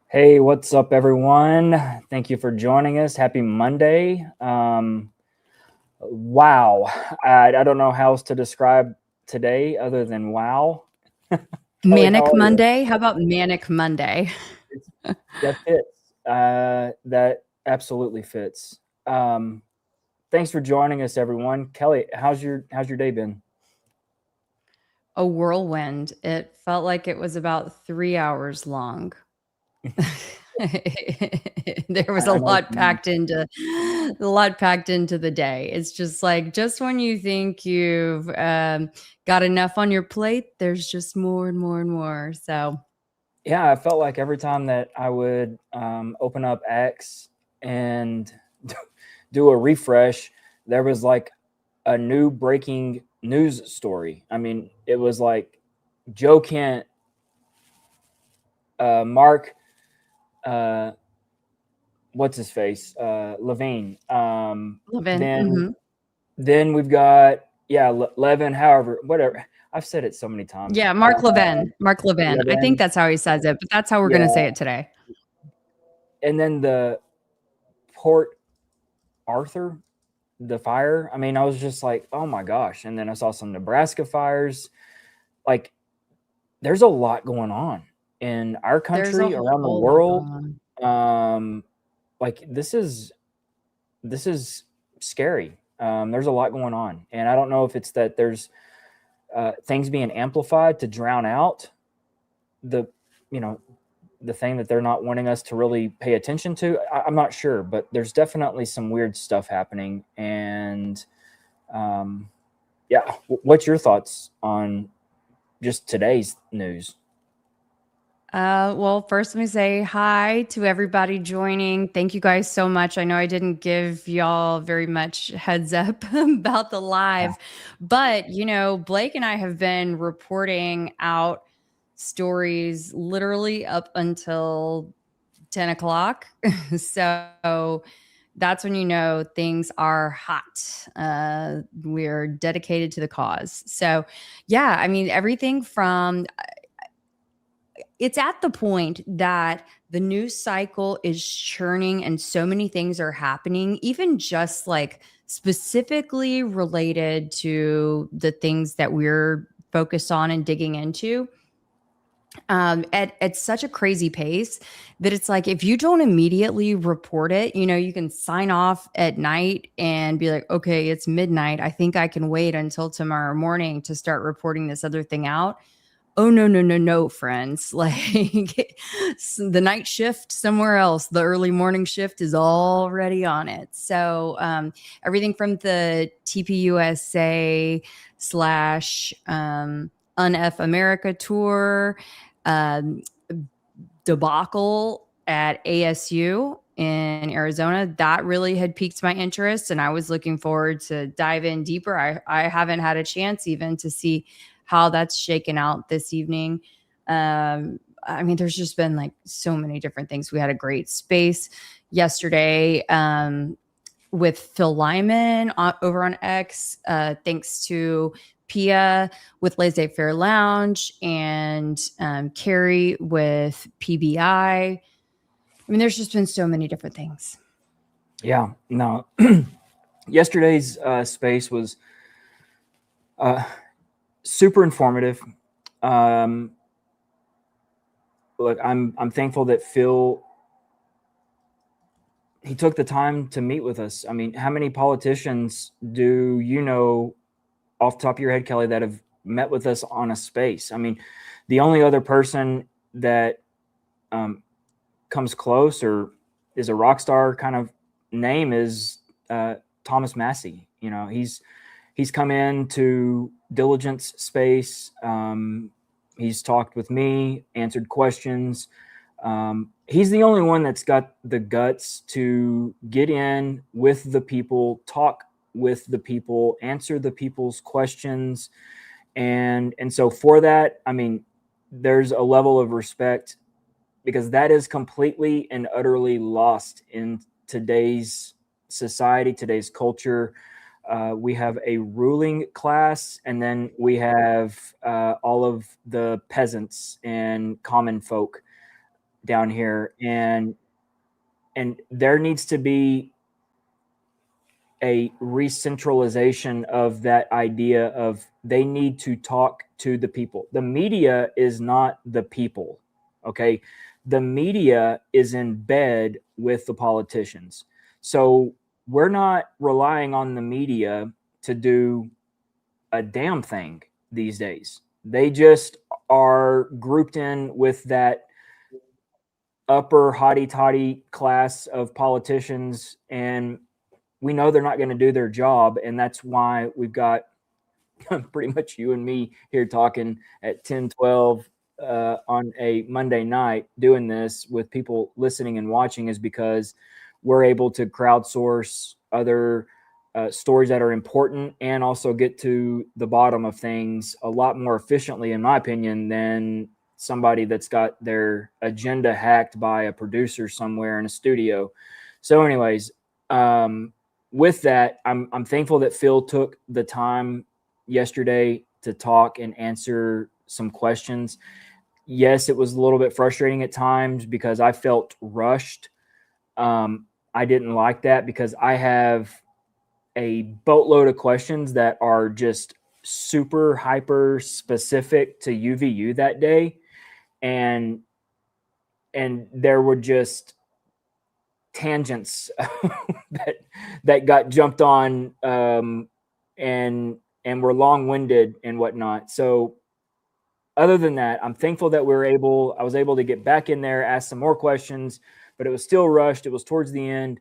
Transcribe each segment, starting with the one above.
Hey, what's up, everyone? Thank you for joining us. Happy Monday. Wow. I don't know how else to describe today other than wow. Kelly, how Manic are you? Monday? How about Manic Monday? It's, that fits. That absolutely fits. Um, Thanks for joining us, everyone. Kelly, how's your day been? A whirlwind. It felt like it was about 3 hours long. There was I know what you mean. a lot packed into the day. It's just like just when you think you've got enough on your plate, there's just more and more and more. So Yeah, I felt like every time that I would open up X and do a refresh, there was like a new breaking news story. I mean, it was like Joe Kent, Mark, uh, what's his face, Levine. Levin. Then we've got Levin. However, whatever. I've said it so many times. Yeah, Mark Levin. Mark Levin. I think Levin. that's how he says it, but that's how we're gonna Yeah, say it today. and then the Port Arthur, the fire. I mean, I was just like, oh my gosh. And then I saw some Nebraska fires. Like, there's a lot going on in our There's a country, around the whole lot going world. on. Um, like this is scary. There's a lot going on, and I don't know if it's that there's things being amplified to drown out the, you know, the thing that they're not wanting us to really pay attention to. I'm not sure, but there's definitely some weird stuff happening, and um, yeah. What's your thoughts on just today's news? Well, first, let me say hi to everybody joining. Thank you guys so much. I know I didn't give y'all very much heads up about the Yeah. live, but Blake and I have been reporting out stories literally up until 10 o'clock. So that's when things are hot. We're dedicated to the cause. So, yeah, I mean, everything from it's at the point that the news cycle is churning and so many things are happening, even just like specifically related to the things that we're focused on and digging into at such a crazy pace that it's like if you don't immediately report it, you can sign off at night and be like, okay, it's midnight. I think I can wait until tomorrow morning to start reporting this other thing out. Oh, no, no, no, no, friends. Like the night shift somewhere else, the early morning shift is already on it. So everything from the TPUSA slash UNF America tour, um, debacle at ASU in Arizona, that really had piqued my interest. And I was looking forward to dive in deeper. I haven't had a chance even to see how that's shaken out this evening. I mean, there's just been like so many different things. We had a great space yesterday with Phil Lyman over on X, thanks to Pia with Laissez Faire Lounge and Carrie with PBI. I mean, there's just been so many different things. Yeah. No. Yesterday's space was uh, super informative. Um, Look, I'm thankful that Phil, he took the time to meet with us. I mean, how many politicians do you know off the top of your head, Kelly, that have met with us on a space? I mean, the only other person that um, comes close or is a rock star kind of name is Thomas Massey. You know, he's come in to diligence space. He's talked with me, answered questions. He's the only one that's got the guts to get in with the people, talk with the people, answer the people's questions, and so for that, I mean, there's a level of respect because that is completely and utterly lost in today's society, today's culture. We have a ruling class, and then we have all of the peasants and common folk down here, and there needs to be a recentralization of that idea of they need to talk to the people. The media is not the people, okay? The media is in bed with the politicians. So we're not relying on the media to do a damn thing these days. They just are grouped in with that upper hotty toddy class of politicians, and we know they're not going to do their job. And that's why we've got pretty much you and me here talking at 10, 12 on a Monday night doing this with people listening and watching, is because we're able to crowdsource other stories that are important and also get to the bottom of things a lot more efficiently, in my opinion, than somebody that's got their agenda hacked by a producer somewhere in a studio. So anyways, with that, I'm thankful that Phil took the time yesterday to talk and answer some questions. Yes, it was a little bit frustrating at times because I felt rushed. I didn't like that because I have a boatload of questions that are just super hyper specific to UVU that day. And there were just tangents that got jumped on, and were long-winded and whatnot. So other than that, I'm thankful that I was able to get back in there, ask some more questions, but it was still rushed. It was towards the end.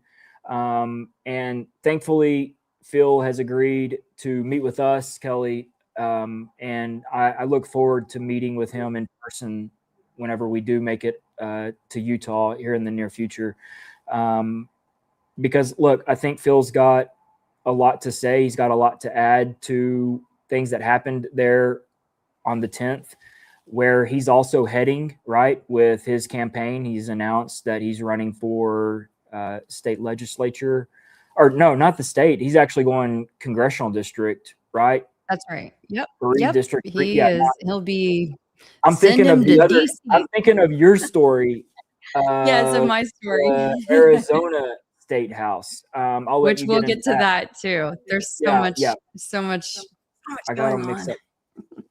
And thankfully, Phil has agreed to meet with us, Keli. And I look forward to meeting with him in person whenever we do make it to Utah here in the near future. Because look, I think Phil's got a lot to say. He's got a lot to add to things that happened there on the 10th, where he's also heading, right, with his campaign. He's announced that he's running for state legislature, or no, not the state. He's actually going congressional district, right? That's right. Yep. District 3. He Yeah, is. He'll be. I'm thinking of the other. DC. I'm thinking of your story. Yeah, so my story. Arizona State House. I'll let Which you we'll get get to that too. There's so much I got them going mixed on. up.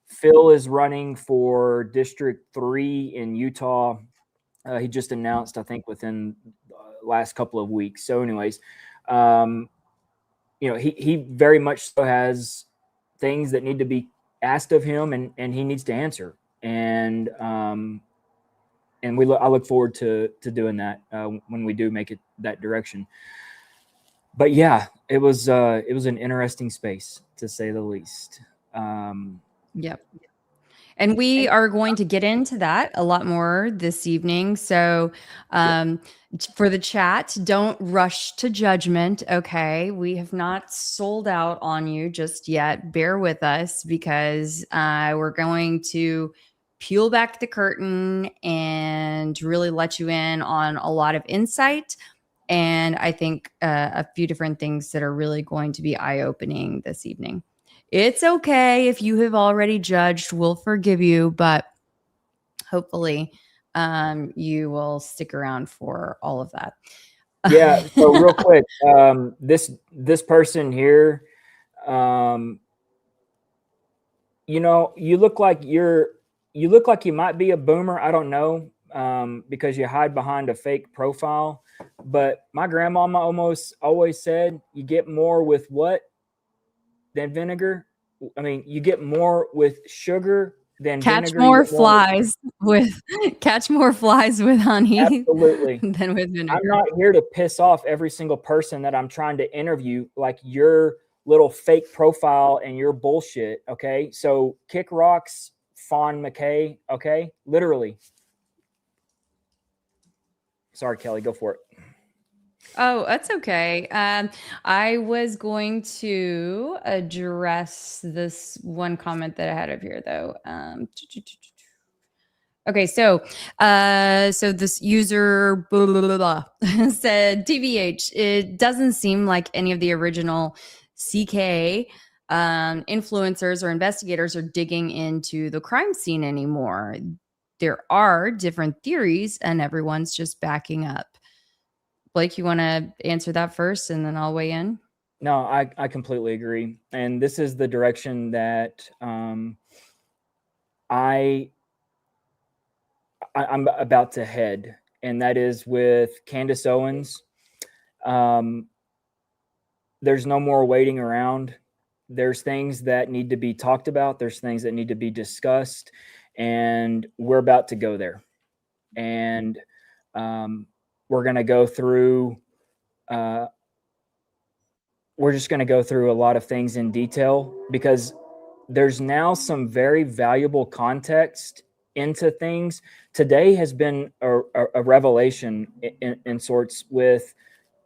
Phil is running for District 3 in Utah. He just announced, I think, within the last couple of weeks. So anyways, he very much so has things that need to be asked of him, and he needs to answer. And I look forward to doing that when we do make it that direction. But yeah, it was an interesting space, to say the least. Yep. And we are going to get into that a lot more this evening. So for the chat, don't rush to judgment. Okay. We have not sold out on you just yet. Bear with us because we're going to peel back the curtain and really let you in on a lot of insight. And I think a few different things that are really going to be eye-opening this evening. It's okay if you have already judged, we'll forgive you, but hopefully you will stick around for all of that. Yeah. So real quick, this person here, you look like you might be a boomer. I don't know, because you hide behind a fake profile. But my grandmama almost always said, you get more with what than vinegar? I mean, you get more with sugar than catch vinegar. More flies with honey. Absolutely. Than with vinegar. I'm not here to piss off every single person that I'm trying to interview, like your little fake profile and your bullshit. Okay. So kick rocks, Fawn McKay. Okay. Literally. Sorry, Keli, go for it. Oh, that's okay. I was going to address this one comment that I had up here, though. Okay, so this user blah, blah, blah, blah, said, TVH, it doesn't seem like any of the original CK influencers or investigators are digging into the crime scene anymore. there are different theories and everyone's just backing up. Blake, you want to answer that first and then I'll weigh in? No, I completely agree. And this is the direction that I'm about to head, and that is with Candace Owens. Um, there's no more waiting around. There's things that need to be talked about. There's things that need to be discussed, and we're about to go there. And we're going to go through. We're just going to go through a lot of things in detail because there's now some very valuable context into things. Today has been a revelation in sorts with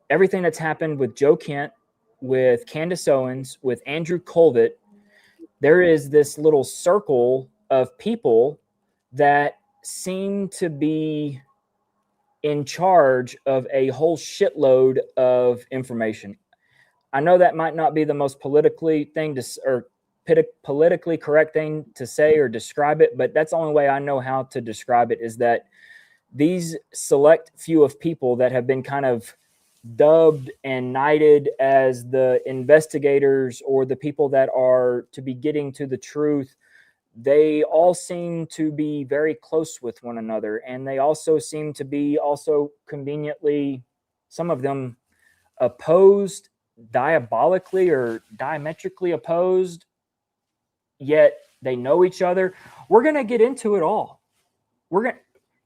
everything that's happened with Joe Kent, with Candace Owens, with Andrew Colvett. There is this little circle of people that seem to be in charge of a whole shitload of information. I know that might not be the most politically correct thing to say or describe it, but that's the only way I know how to describe it, is that these select few of people that have been kind of dubbed and knighted as the investigators or the people that are to be getting to the truth, they all seem to be very close with one another. And they also seem to be also conveniently, some of them, opposed, diabolically or diametrically opposed, yet they know each other. We're going to get into it all.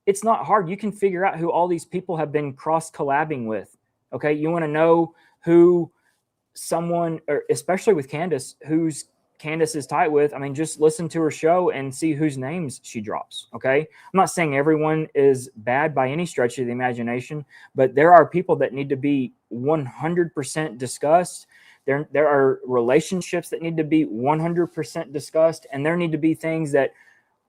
It's not hard. You can figure out who all these people have been cross collabing with. Okay. You want to know who someone, or especially with Candace, who's Candace is tight with. I mean, just listen to her show and see whose names she drops. Okay. I'm not saying everyone is bad by any stretch of the imagination, but there are people that need to be 100% discussed. There are relationships that need to be 100% discussed. And there need to be things that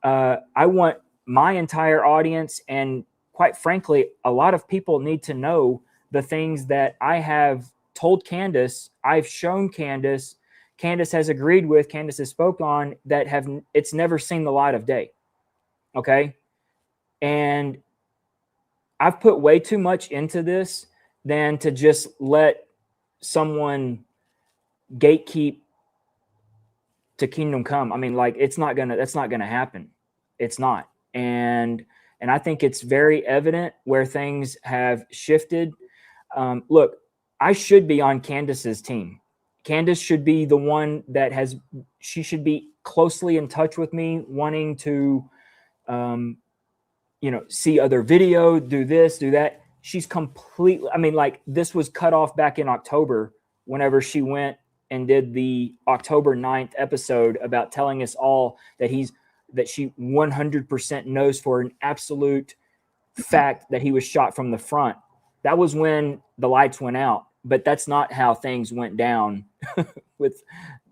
I want my entire audience, and quite frankly, a lot of people need to know the things that I have told Candace, I've shown Candace, Candace has agreed with, Candace has spoke on, that it's never seen the light of day. Okay. And I've put way too much into this than to just let someone gatekeep to kingdom come. I mean, like, that's not gonna happen. It's not. And I think it's very evident where things have shifted. Look, I should be on Candace's team. Candace should be the one that she should be closely in touch with me, wanting to, see other video, do this, do that. She's completely, I mean, like, this was cut off back in October whenever she went and did the October 9th episode about telling us all that she 100% knows for an absolute fact that he was shot from the front. That was when the lights went out, but that's not how things went down with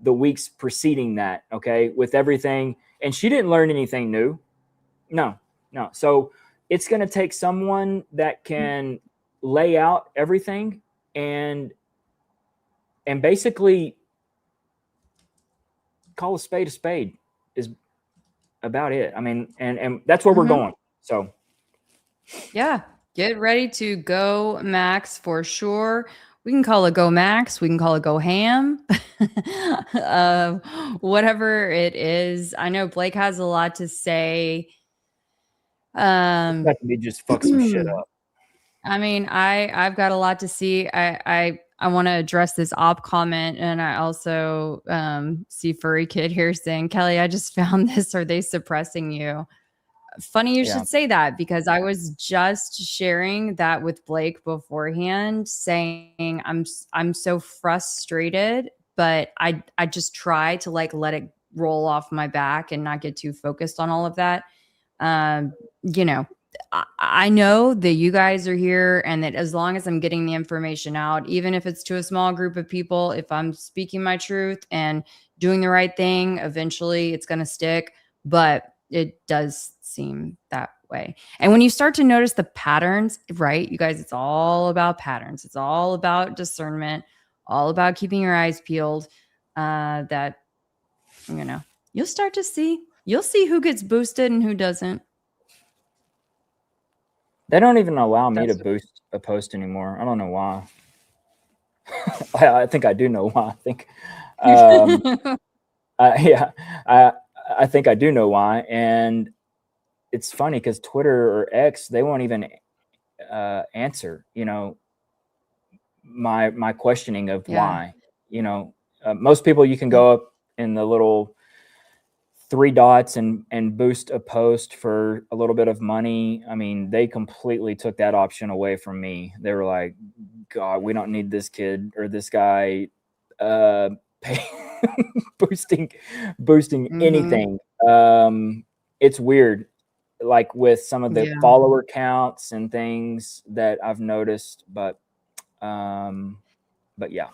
the weeks preceding that. Okay. With everything. And she didn't learn anything new. No. So it's going to take someone that can lay out everything and basically call a spade is about it. I mean, and that's where we're going. So yeah, get ready to go Max for sure. We can call it go Max. We can call it go ham. Whatever it is. I know Blake has a lot to say. that can be just fuck some shit up. I mean, I've got a lot to see. I want to address this op comment, and I also see Furry Kid here saying, Kelly, I just found this. Are they suppressing you? Funny you should say that, because I was just sharing that with Blake beforehand, saying I'm so frustrated, but I just try to like let it roll off my back and not get too focused on all of that. I know that you guys are here, and that as long as I'm getting the information out, even if it's to a small group of people, if I'm speaking my truth and doing the right thing, eventually it's going to stick. But it does seem that way. And when you start to notice the patterns, right, you guys, it's all about patterns. It's all about discernment, all about keeping your eyes peeled, that, you'll start to see, you'll see who gets boosted and who doesn't. They don't even allow me to That's boost a post anymore. I don't know why. I think I do know why. I think, um, yeah, I I think I do know why, and it's funny because Twitter or X, they won't even answer. My questioning of yeah. why. Most people, you can go up in the little three dots and boost a post for a little bit of money. I mean, they completely took that option away from me. They were like, God, we don't need this kid or this guy pay, boosting boosting Mm-hmm. anything. It's weird, like with some of the Yeah. follower counts and things that I've noticed, um, but yeah,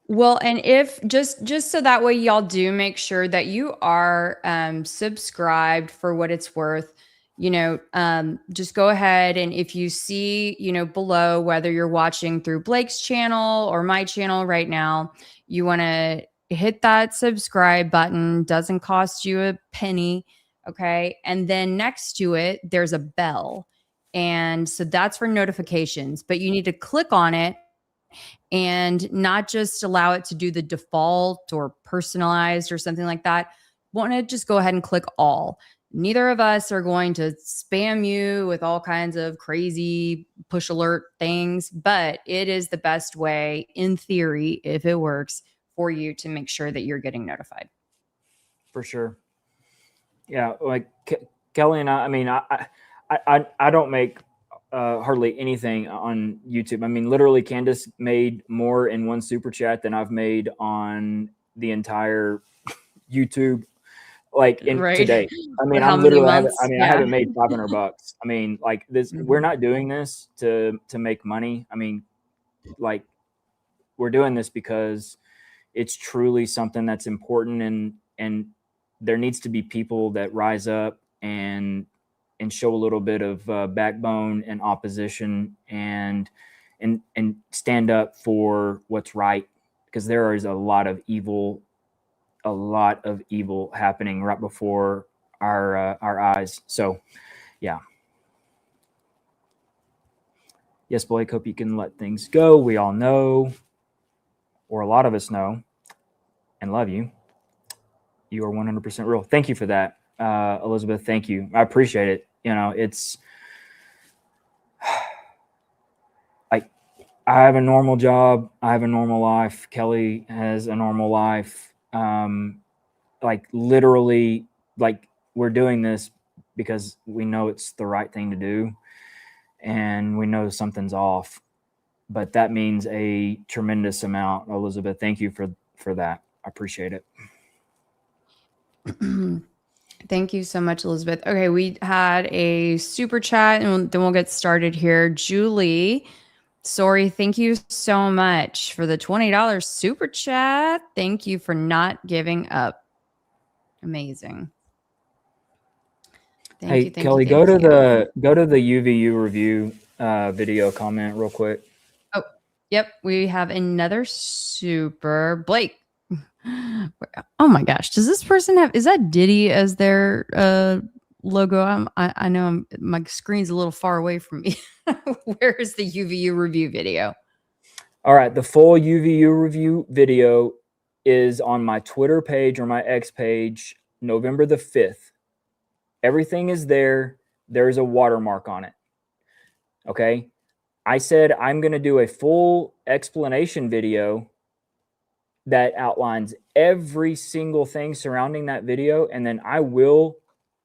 Well, and if just so that way y'all do make sure that you are subscribed for what it's worth, just go ahead and if you see, below whether you're watching through Blake's channel or my channel right now, you want to hit that subscribe button. Doesn't cost you a penny, okay? And then next to it, there's a bell. And so that's for notifications, but you need to click on it and not just allow it to do the default or personalized or something like that. Want to just go ahead and click all. Neither of us are going to spam you with all kinds of crazy push alert things, but it is the best way, in theory, if it works, for you to make sure that you're getting notified. for sure. Yeah, like Kelly and I mean, I don't make hardly anything on YouTube. I mean, literally, Candace made more in one super chat than I've made on the entire YouTube, like in Right. today. I For mean, how I'm many literally, I haven't, I months? mean, I Yeah. haven't made $500. I mean, like this, we're Mhm. not doing this to make money. I mean, like we're doing this because it's truly something that's important, and there needs to be people that rise up and show a little bit of backbone and opposition and stand up for what's right, because there is a lot of evil happening right before our eyes. So yeah, yes, Blake, hope you can let things go. We all know, or a lot of us know, and love you. You are 100% real. Thank you for that, Elizabeth. Thank you. I appreciate it. It's like I have a normal job. I have a normal life. Kelly has a normal life. Like literally, like we're doing this because we know it's the right thing to do, and we know something's off. But that means a tremendous amount, Elizabeth. Thank you for that. I appreciate it. Thank you so much, Elizabeth. Okay, we had a super chat and then we'll get started here. Julie, sorry, thank you so much for the $20 super chat. Thank you for not giving up. Amazing. Thank Hey, you, thank you, Kelly, go thank to you. the UVU review video comment real quick. Oh, yep, we have another super Blake. Oh my gosh, does this person have is that Diddy as their logo? I know my screen's a little far away from me. Where is the UVU review video? All right, the full UVU review video is on my Twitter page or my X page, November the 5th. Everything is there. There's a watermark on it. Okay. I said I'm going to do a full explanation video that outlines every single thing surrounding that video, and then I will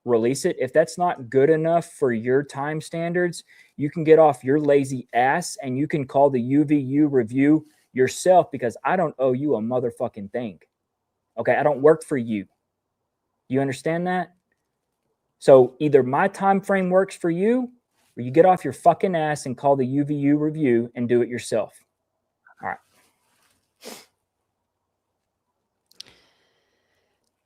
release it. If that's not good enough for your time standards, you can get off your lazy ass and you can call the UVU review yourself, because I don't owe you a motherfucking thing. Okay, I don't work for you. You understand that? So either my time frame works for you, or you get off your fucking ass and call the UVU review and do it yourself. All right.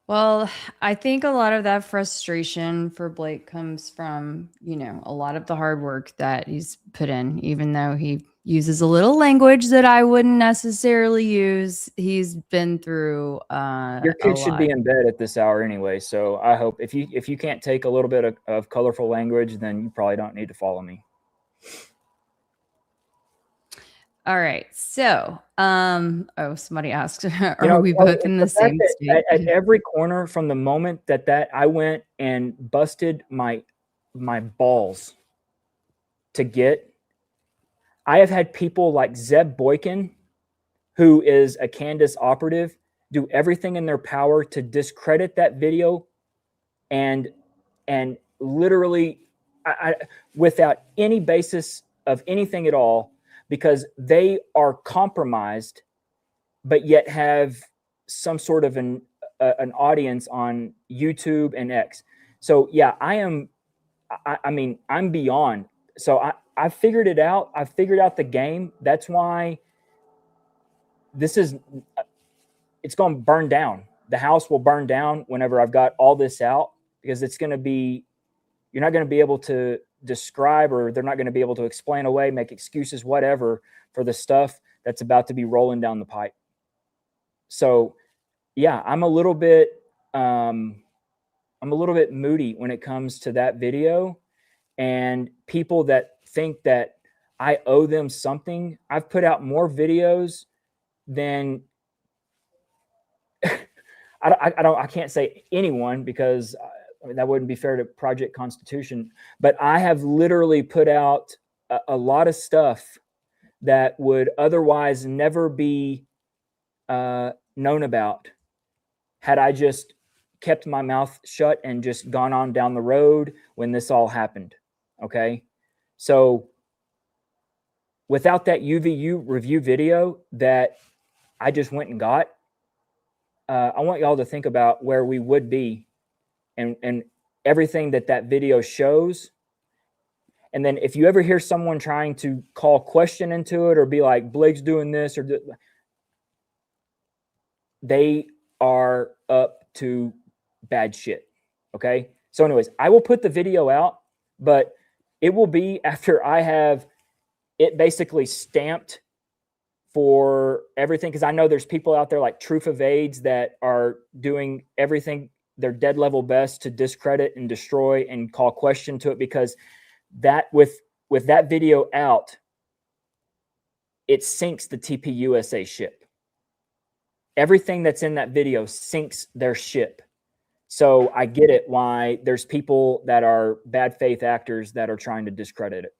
Well, I think a lot of that frustration for Blake comes from, a lot of the hard work that he's put in, even though he, uses a little language that I wouldn't necessarily use. He's been through Your a kids should lot. be in bed at this hour anyway. So I hope if you can't take a little bit of colorful language, then you probably don't need to follow me. All right. So, somebody asked, are we Kelly, both it's in the the fact same that state? at every corner from the moment that I went and busted my balls to get, I have had people like Zeb Boykin, who is a Candace operative, do everything in their power to discredit that video and literally without any basis of anything at all, because they are compromised but yet have some sort of an audience on YouTube and X. So yeah, I mean, I'm beyond. So I figured it out. I figured out the game. That's why it's going to burn down. The house will burn down whenever I've got all this out, because it's going to be, you're not going to be able to describe, or they're not going to be able to explain away, make excuses, whatever, for the stuff that's about to be rolling down the pipe. So yeah, I'm a little bit moody when it comes to that video, and people that think that I owe them something. I've put out more videos than I can't say anyone, because I mean, that wouldn't be fair to Project Constitution, but I have literally put out a lot of stuff that would otherwise never be known about had I just kept my mouth shut and just gone on down the road when this all happened. Okay. So without that UVU review video that I just went and got, I want y'all to think about where we would be, and everything that video shows. And then if you ever hear someone trying to call question into it or be like, Blake's doing this, or they are up to bad shit. Okay. So anyways, I will put the video out, but it will be after I have it basically stamped for everything. Cause I know there's people out there like Truth of AIDS that are doing everything their dead level best to discredit and destroy and call question to it, because that with that video out, it sinks the TPUSA ship. Everything that's in that video sinks their ship. So I get it why there's people that are bad faith actors that are trying to discredit it.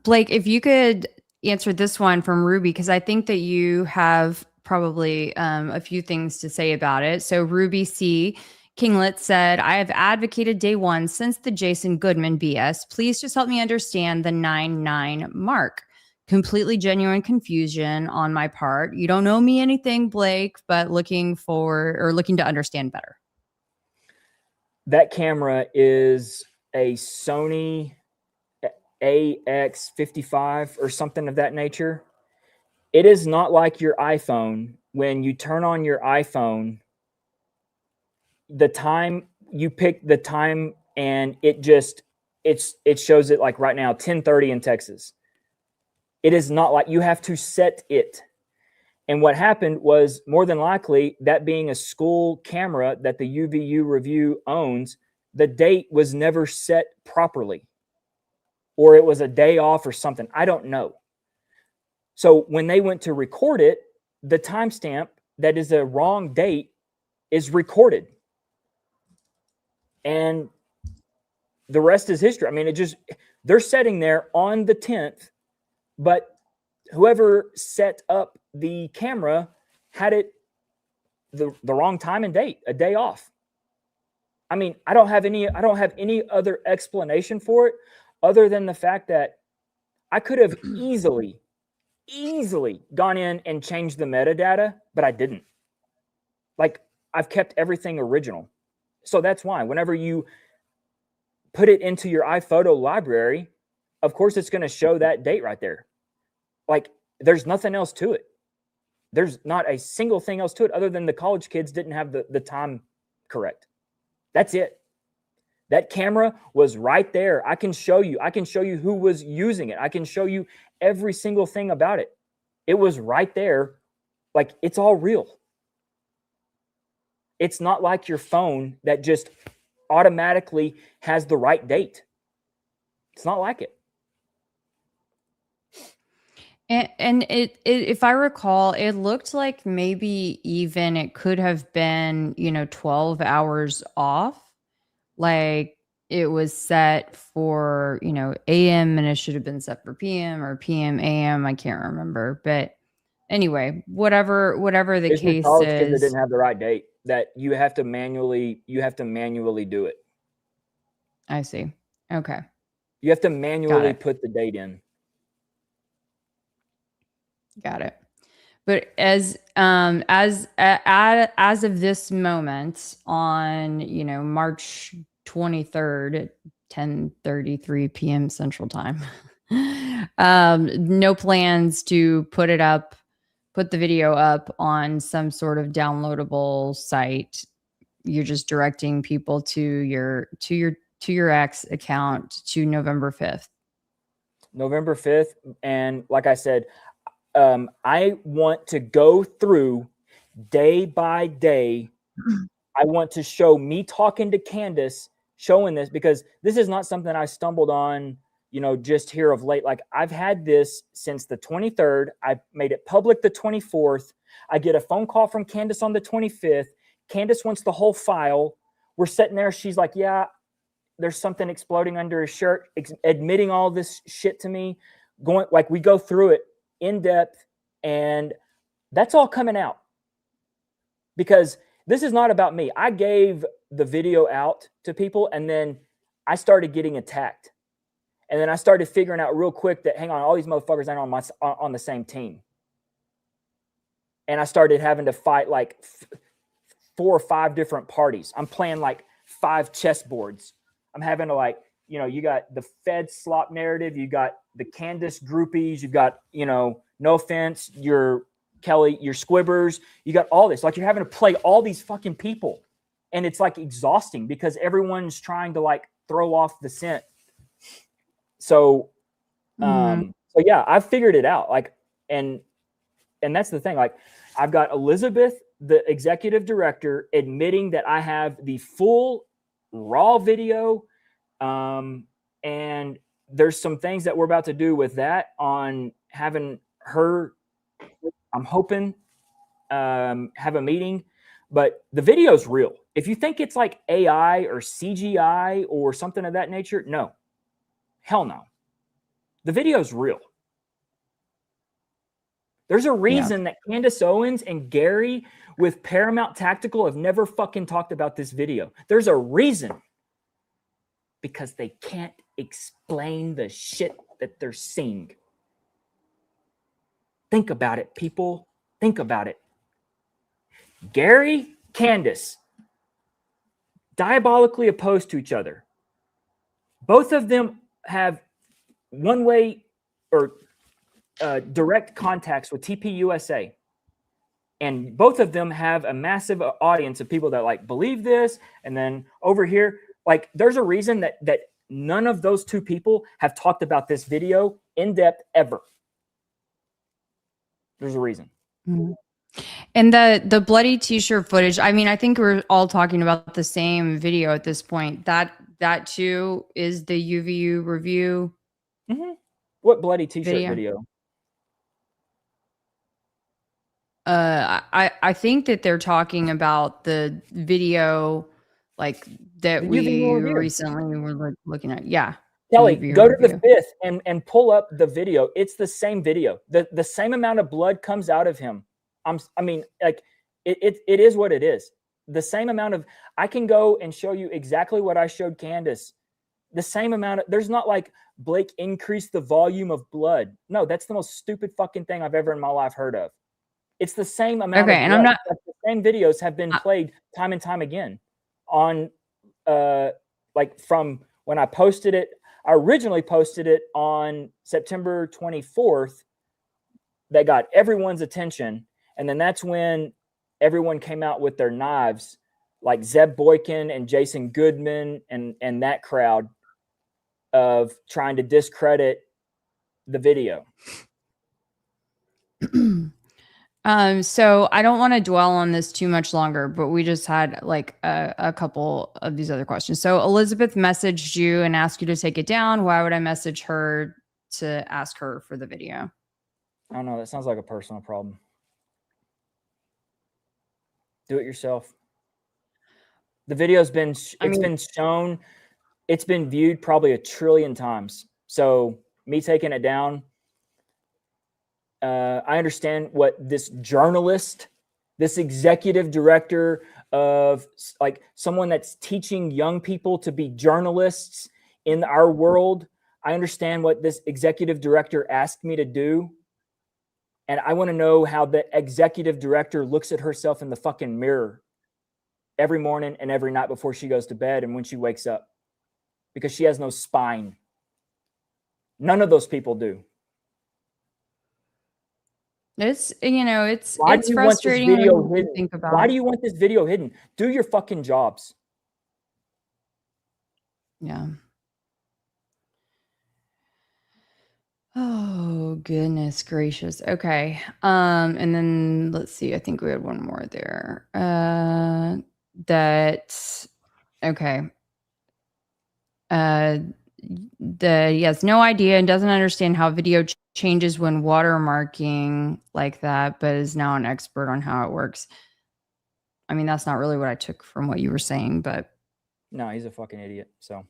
Blake, if you could answer this one from Ruby, because I think that you have probably a few things to say about it. So Ruby C. Kinglet said, I have advocated day one since the Jason Goodman BS. Please just help me understand the 9-9 mark. Completely genuine confusion on my part. You don't know me anything, Blake, but looking to understand better. That camera is a Sony AX55 or something of that nature. It is not like your iPhone. When you turn on your iPhone, the time you pick the time and it shows it like right now 10:30 in Texas. It is not like you have to set it. And what happened was, more than likely, that being a school camera that the UVU review owns, the date was never set properly, or it was a day off or something. I don't know. So when they went to record it, the timestamp that is a wrong date is recorded. And the rest is history. I mean, they're sitting there on the 10th, but whoever set up the camera had it the wrong time and date, a day off. I mean, I don't have any other explanation for it other than the fact that I could have easily gone in and changed the metadata, but I didn't. Like, I've kept everything original. So that's why whenever you put it into your iPhoto library, of course it's going to show that date right there. Like, there's nothing else to it. There's not a single thing else to it other than the college kids didn't have the time correct. That's it. That camera was right there. I can show you who was using it. I can show you every single thing about it. It was right there. Like, it's all real. It's not like your phone that just automatically has the right date. It's not like it. And if I recall, it looked like maybe even it could have been, 12 hours off. Like, it was set for, AM, and it should have been set for PM, or PM AM. I can't remember. But anyway, whatever the It's just case college kids that is. didn't have the right date, that you have to manually do it. I see. Okay. You have to Got manually it. put the date in. Got it. But as of this moment on, March 23rd at 10:33 p.m. Central Time, no plans to put the video up on some sort of downloadable site. You're just directing people to your X account to November 5th. November 5th. And like I said, I want to go through day by day. I want to show me talking to Candace, showing this, because this is not something I stumbled on, just here of late. Like, I've had this since the 23rd. I made it public the 24th. I get a phone call from Candace on the 25th. Candace wants the whole file. We're sitting there. She's like, yeah, there's something exploding under his shirt, admitting all this shit to me. We go through it in depth, and that's all coming out, because this is not about me. I gave the video out to people, and then I started getting attacked, and then I started figuring out real quick that, hang on, all these motherfuckers ain't on the same team, and I started having to fight like 4 or 5 different parties. I'm playing like 5 chessboards. I'm having to, you got the Fed slop narrative, you got the Candace groupies, you've got, no offense, your Keli, your squibbers, you got all this. Like, you're having to play all these fucking people. And it's like exhausting, because everyone's trying to throw off the scent. So, so yeah, I've figured it out. And that's the thing. I've got Elizabeth, the executive director, admitting that I have the full raw video. And there's some things that we're about to do with that, on having her, I'm hoping, have a meeting. But the video's real. If you think it's like AI or CGI or something of that nature, no. Hell no. The video's real. There's a reason that Candace Owens and Gary with Paramount Tactical have never fucking talked about this video. There's a reason. Because they can't explain the shit that they're seeing. Think about it, people. Think about it. Gary, Candace, diabolically opposed to each other. Both of them have one-way or direct contacts with TPUSA. And both of them have a massive audience of people that believe this. And then over here, there's a reason that none of those two people have talked about this video in depth ever. There's a reason. Mm-hmm. And the bloody t-shirt footage, I mean, I think we're all talking about the same video at this point. That too is the UVU review. Mm-hmm. What bloody t-shirt video? I think that they're talking about the video that we recently were looking at. Yeah. Keli, go to the 5th and pull up the video. It's the same video. The same amount of blood comes out of him. It is what it is. The same amount of, I can go and show you exactly what I showed Candace. The same amount of, there's not Blake increased the volume of blood. No, that's the most stupid fucking thing I've ever in my life heard of. It's the same amount of blood. And I'm not, the same videos have been played time and time again on, from when I posted it. I originally posted it on September 24th. That got everyone's attention. And then that's when everyone came out with their knives like Zeb Boykin and Jason Goodman and that crowd of trying to discredit the video. So I don't want to dwell on this too much longer, but we just had like a couple of these other questions. So Elizabeth messaged you and asked you to take it down. Why would I message her to ask her for the video? I don't know. That sounds like a personal problem. Do it yourself. The video's been been shown. It's been viewed probably 1 trillion times. So me taking it down, I understand what this journalist, this executive director of like someone that's teaching young people to be journalists in our world. I understand what this executive director asked me to do. And I want to know how the executive director looks at herself in the fucking mirror every morning and every night before she goes to bed and when she wakes up, because she has no spine. None of those people do. It's, you know, it's frustrating when you think about Why do you want this video hidden? Do your fucking jobs. Yeah. Oh, goodness gracious. Okay. And then let's see. I think we had one more there. Okay. He has no idea and doesn't understand how video changes when watermarking like that, but is now an expert on how it works. I mean, that's not really what I took from what you were saying, but no, he's a fucking idiot. So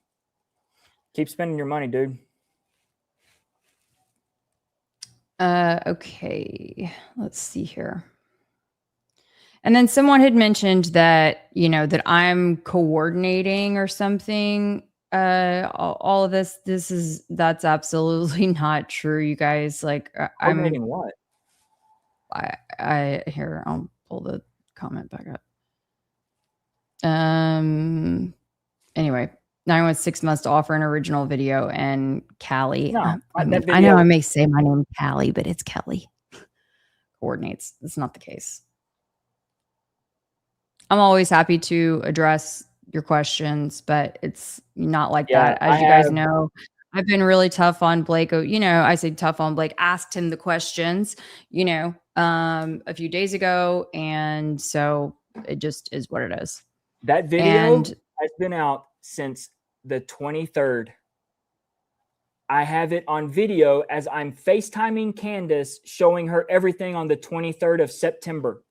keep spending your money, dude. Okay, let's see here. And then someone had mentioned that, you know, that I'm coordinating or something. All of that's absolutely not true, you guys. Like, Coordinating what? Here, I'll pull the comment back up. Anyway, 916 must offer an original video, and Keli. No, I know I may say my name Keli, but it's Keli. Coordinates. That's not the case. I'm always happy to address your questions, but it's not like that. As you guys know, I've been really tough on Blake. You know, I say tough on Blake, asked him the questions, you know, a few days ago. And so it just is what it is. That video has been out since the 23rd. I have it on video as I'm FaceTiming Candace, showing her everything on the 23rd of September.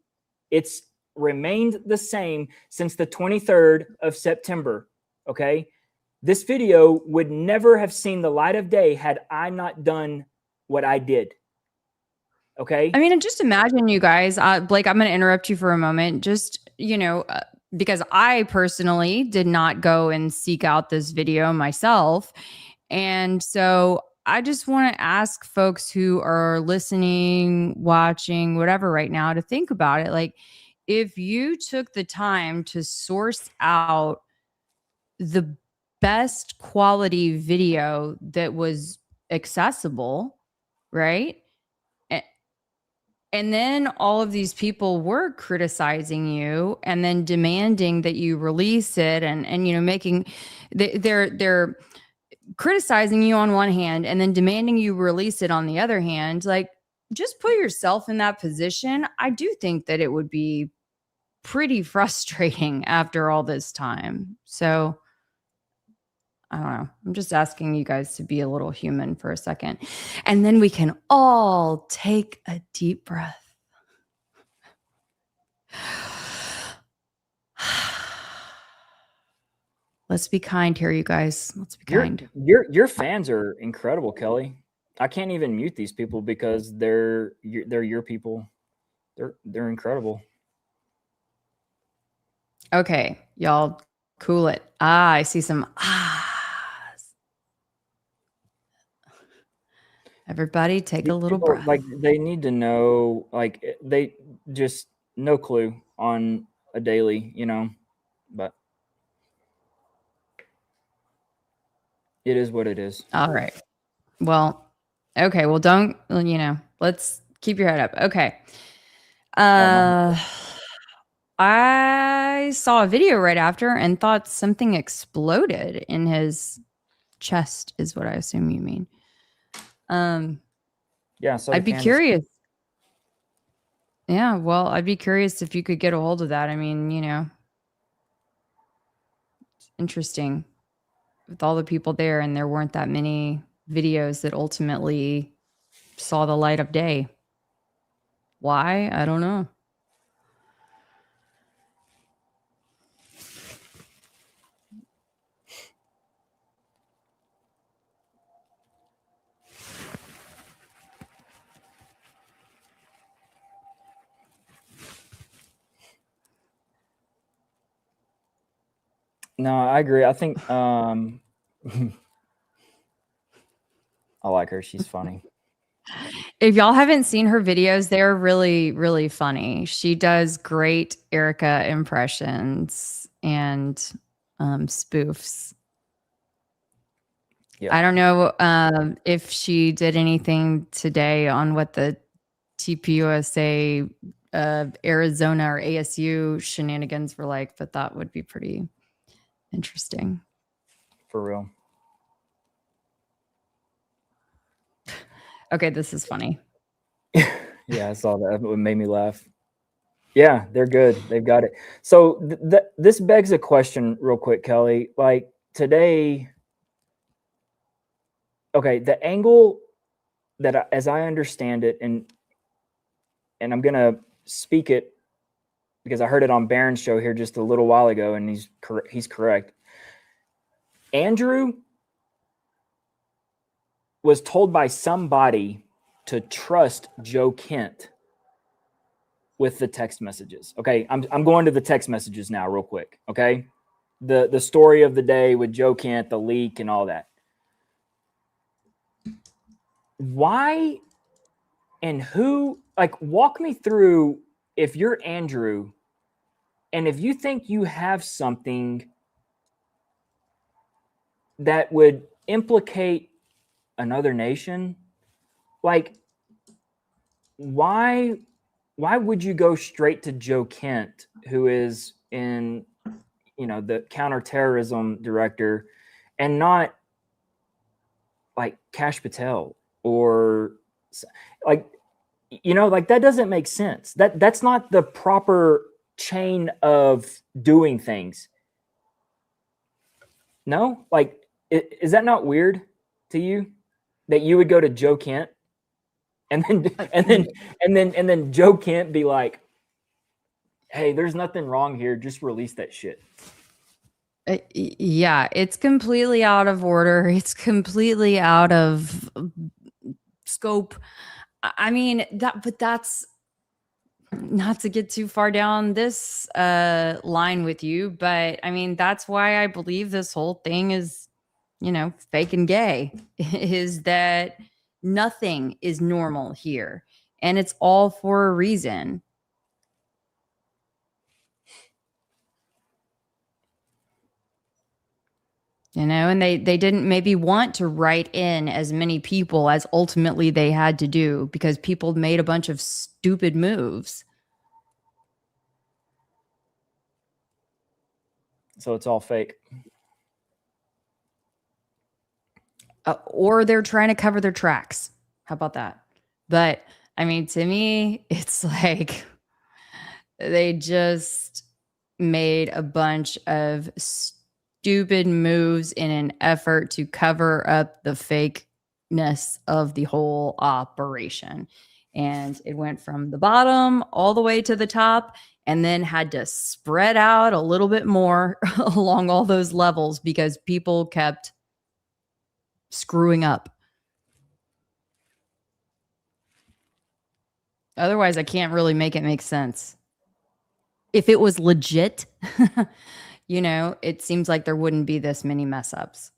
It's remained the same since the 23rd of September. Okay. This video would never have seen the light of day had I not done what I did. Okay. I mean, just imagine, you guys, Blake, I'm going to interrupt you for a moment. Just, you know, because I personally did not go and seek out this video myself. And so I just want to ask folks who are listening, watching, whatever right now to think about it. Like, if you took the time to source out the best quality video that was accessible, right? And then all of these people were criticizing you and then demanding that you release it and you know, making they're criticizing you on one hand and then demanding you release it on the other hand. Like, just put yourself in that position. I do think that it would be pretty frustrating after all this time. So I don't know. I'm just asking you guys to be a little human for a second. And then we can all take a deep breath. Let's be kind here, you guys. Let's be kind. Your fans are incredible, Keli. I can't even mute these people because they're your people. They're incredible. Okay, y'all, cool it. I see some ahs. Everybody take a little breath. Like, they need to know, like, they just no clue on a daily, you know, but it is what it is. All right. Well, okay. Well, don't, you know, let's keep your head up. Okay. I saw a video right after and thought something exploded in his chest, is what I assume you mean. Yeah, so I'd be curious. Yeah, well, I'd be curious if you could get a hold of that. I mean, interesting with all the people there, and there weren't that many videos that ultimately saw the light of day. Why? I don't know. No, I agree. I think I like her. She's funny. If y'all haven't seen her videos, they're really, really funny. She does great Erica impressions and spoofs. Yeah. I don't know if she did anything today on what the TPUSA Arizona or ASU shenanigans were like, but that would be pretty interesting. For real. Okay, this is funny. Yeah, I saw that. It made me laugh. Yeah, they're good. They've got it. So this begs a question real quick, Kelly. Like today, okay, the angle that as I understand it, and I'm gonna speak it because I heard it on Barron's show here just a little while ago, and he's correct. Andrew was told by somebody to trust Joe Kent with the text messages. Okay, I'm going to the text messages now real quick. Okay, the story of the day with Joe Kent, the leak, and all that. Why and who? Like, walk me through if you're Andrew, and if you think you have something that would implicate another nation, like why would you go straight to Joe Kent, who is in the counterterrorism director, and not like Kash Patel or like like that doesn't make sense. That's not the proper chain of doing things. No, like is that not weird to you that you would go to Joe Kent and then Joe Kent be like, "Hey, there's nothing wrong here. Just release that shit." Yeah, it's completely out of order. It's completely out of scope. I mean, but that's not to get too far down this line with you, but I mean, that's why I believe this whole thing is, fake and gay, is that nothing is normal here. And it's all for a reason. And they didn't maybe want to write in as many people as ultimately they had to do because people made a bunch of stupid moves. So it's all fake. Or they're trying to cover their tracks. How about that? But I mean, to me, it's like they just made a bunch of stupid moves in an effort to cover up the fakeness of the whole operation. And it went from the bottom all the way to the top and then had to spread out a little bit more along all those levels because people kept screwing up. Otherwise, I can't really make it make sense. If it was legit, it seems like there wouldn't be this many mess ups.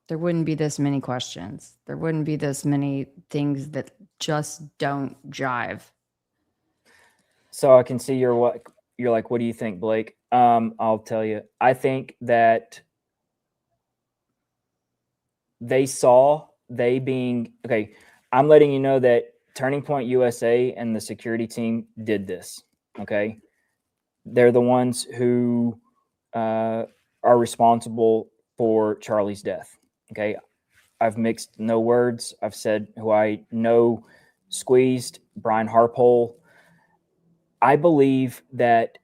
There wouldn't be this many questions. There wouldn't be this many things that just don't jive. So I can see you're like, what do you think, Blake? I'll tell you. I think that they being okay. I'm letting you know that Turning Point USA and the security team did this. Okay. They're the ones who are responsible for Charlie's death. Okay. I've mixed no words. I've said who I know squeezed, Brian Harpole. I believe that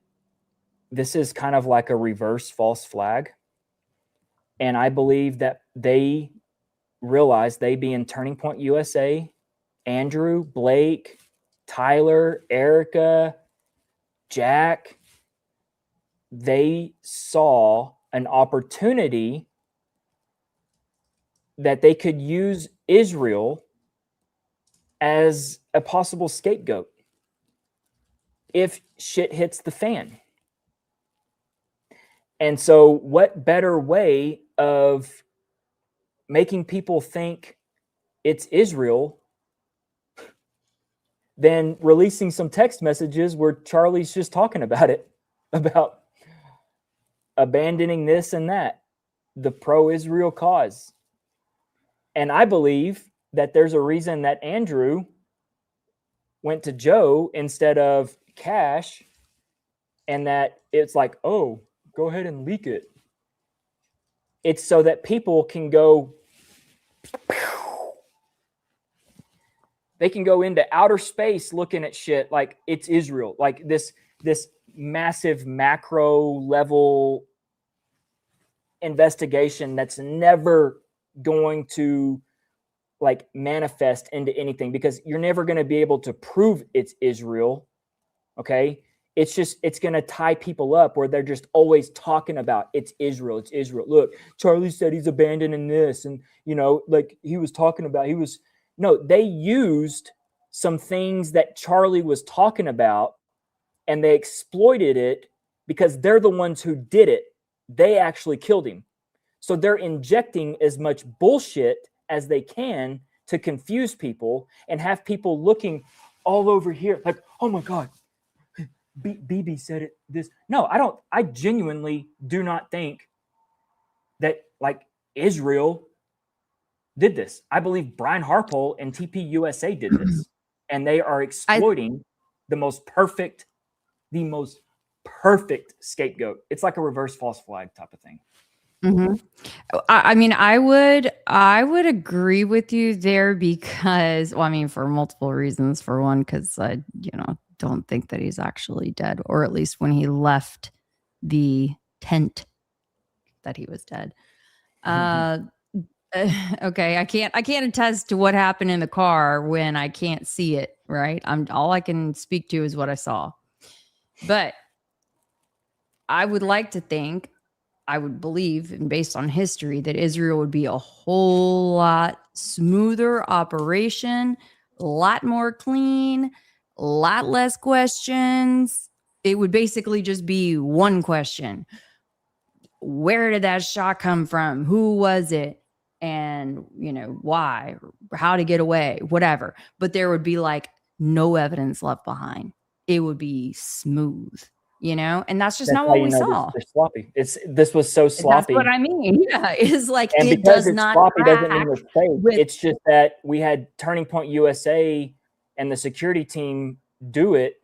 this is kind of like a reverse false flag. And I believe that they realize, they being Turning Point USA, Andrew, Blake, Tyler, Erica, Jack, they saw an opportunity that they could use Israel as a possible scapegoat if shit hits the fan. And so what better way of making people think it's Israel than releasing some text messages where Charlie's just talking about it, about abandoning this and that, the pro-Israel cause. And I believe that there's a reason that Andrew went to Joe instead of Cash, and that it's like, oh, go ahead and leak it. It's so that people can go, they can go into outer space looking at shit like it's Israel, like this massive macro level investigation that's never going to like manifest into anything, because you're never going to be able to prove it's Israel. Okay. It's going to tie people up where they're just always talking about it's Israel. It's Israel. Look, Charlie said he's abandoning this. And, you know, like he was talking about, they used some things that Charlie was talking about and they exploited it because they're the ones who did it. They actually killed him. So they're injecting as much bullshit as they can to confuse people and have people looking all over here like, oh my God, BB said it this. No, I genuinely do not think that like Israel did this. I believe Brian Harpole and TPUSA did this. And they are exploiting the most perfect scapegoat. It's like a reverse false flag type of thing. Mm-hmm. I mean, I would agree with you there because, well, I mean, for multiple reasons. For one, because I, don't think that he's actually dead, or at least when he left the tent, that he was dead. Okay, I can't attest to what happened in the car when I can't see it. Right, all I can speak to is what I saw. But I would like to think, I would believe, and based on history, that Israel would be a whole lot smoother operation, a lot more clean, a lot less questions. It would basically just be one question. Where did that shot come from? Who was it? And, why? How to get away? Whatever. But there would be like no evidence left behind. It would be smooth. And that's just not what we saw. They're sloppy. This was so sloppy. That's what I mean. Yeah, it's like, and it does not sloppy doesn't mean it's fake. It's just that we had Turning Point USA and the security team do it,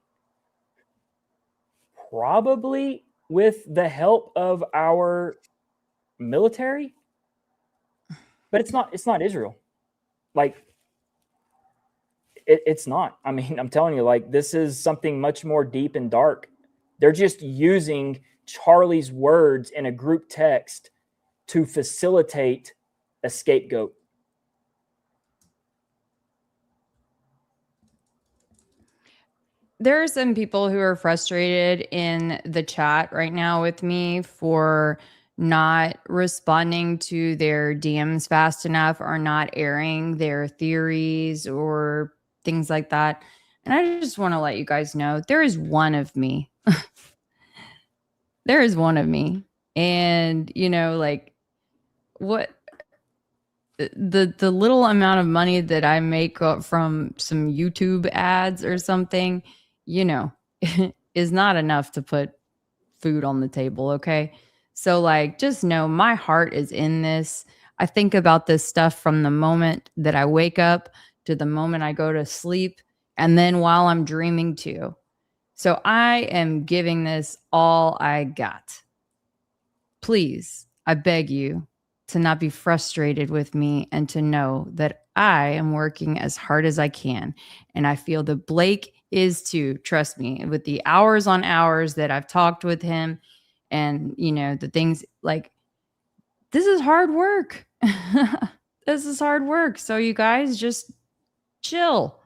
probably with the help of our military, but it's not Israel. Like it's not. I mean, I'm telling you, like, this is something much more deep and dark. They're just using Charlie's words in a group text to facilitate a scapegoat. There are some people who are frustrated in the chat right now with me for not responding to their DMs fast enough, or not airing their theories or things like that. And I just want to let you guys know, there is one of me. There is one of me. And, like, what the little amount of money that I make from some YouTube ads or something, is not enough to put food on the table. Okay. So, like, just know my heart is in this. I think about this stuff from the moment that I wake up to the moment I go to sleep, and then while I'm dreaming too. So I am giving this all I got. Please, I beg you to not be frustrated with me and to know that I am working as hard as I can. And I feel that Blake is too. Trust me, with the hours on hours that I've talked with him and, the things like this is hard work. This is hard work. So you guys just chill.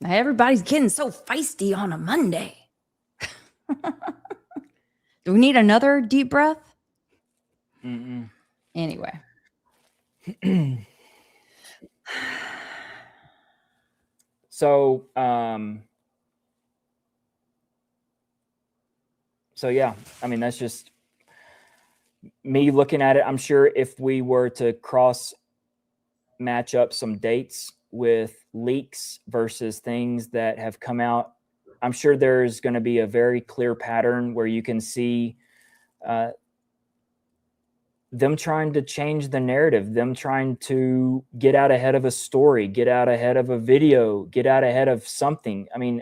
Everybody's getting so feisty on a Monday. Do we need another deep breath? Mm-mm. Anyway. So yeah, I mean, that's just me looking at it. I'm sure if we were to cross match up some dates with leaks versus things that have come out, I'm sure there's going to be a very clear pattern where you can see them trying to change the narrative, them trying to get out ahead of a story, get out ahead of a video, get out ahead of something. I mean,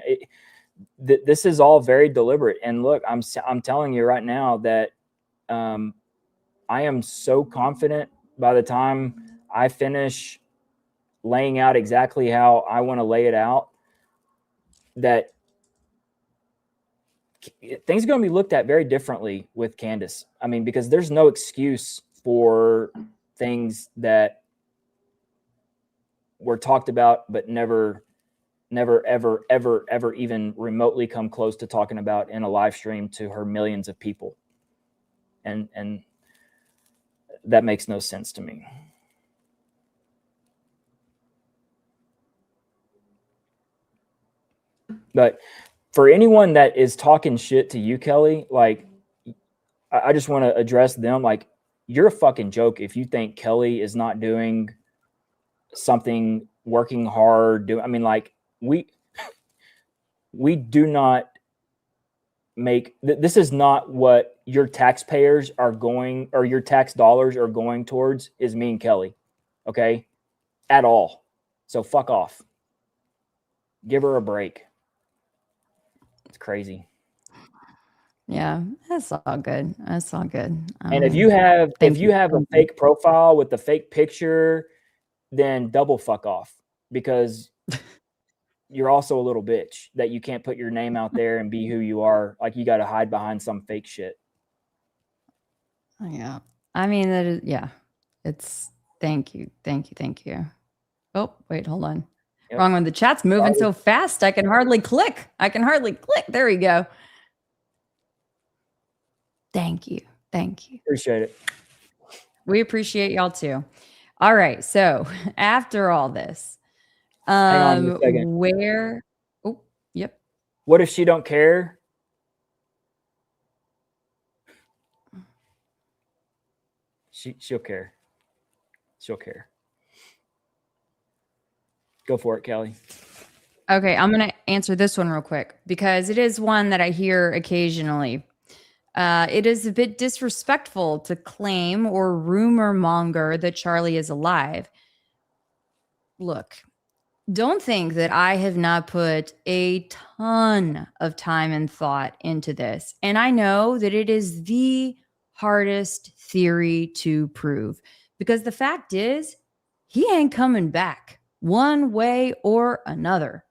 this is all very deliberate. And look, I'm telling you right now that I am so confident by the time I finish laying out exactly how I want to lay it out, that things are going to be looked at very differently with Candace. I mean, because there's no excuse for things that were talked about, but never, ever even remotely come close to talking about in a live stream to her millions of people. And that makes no sense to me. But for anyone that is talking shit to you, Kelly, like, I just want to address them. Like, you're a fucking joke if you think Kelly is not doing something, working hard. I mean, like, we do not make, this is not what your taxpayers are going, or your tax dollars are going towards, is me and Kelly. Okay? At all. So fuck off. Give her a break. It's crazy. Yeah, that's all good. That's all good. And if you have a fake profile with the fake picture, then double fuck off, because you're also a little bitch that you can't put your name out there and be who you are. Like, you got to hide behind some fake shit. Yeah. I mean, that is, yeah. It's thank you. Oh, wait, hold on. Yep. Wrong one. The chat's moving so fast. I can hardly click. There we go. Thank you. Appreciate it. We appreciate y'all too. All right. So after all this, hang on a second. Where? Oh, yep. What if she don't care? She'll care. She'll care. Go for it, Kelly. Okay, I'm going to answer this one real quick because it is one that I hear occasionally. It is a bit disrespectful to claim or rumor monger that Charlie is alive. Look, don't think that I have not put a ton of time and thought into this. And I know that it is the hardest theory to prove because the fact is, he ain't coming back one way or another.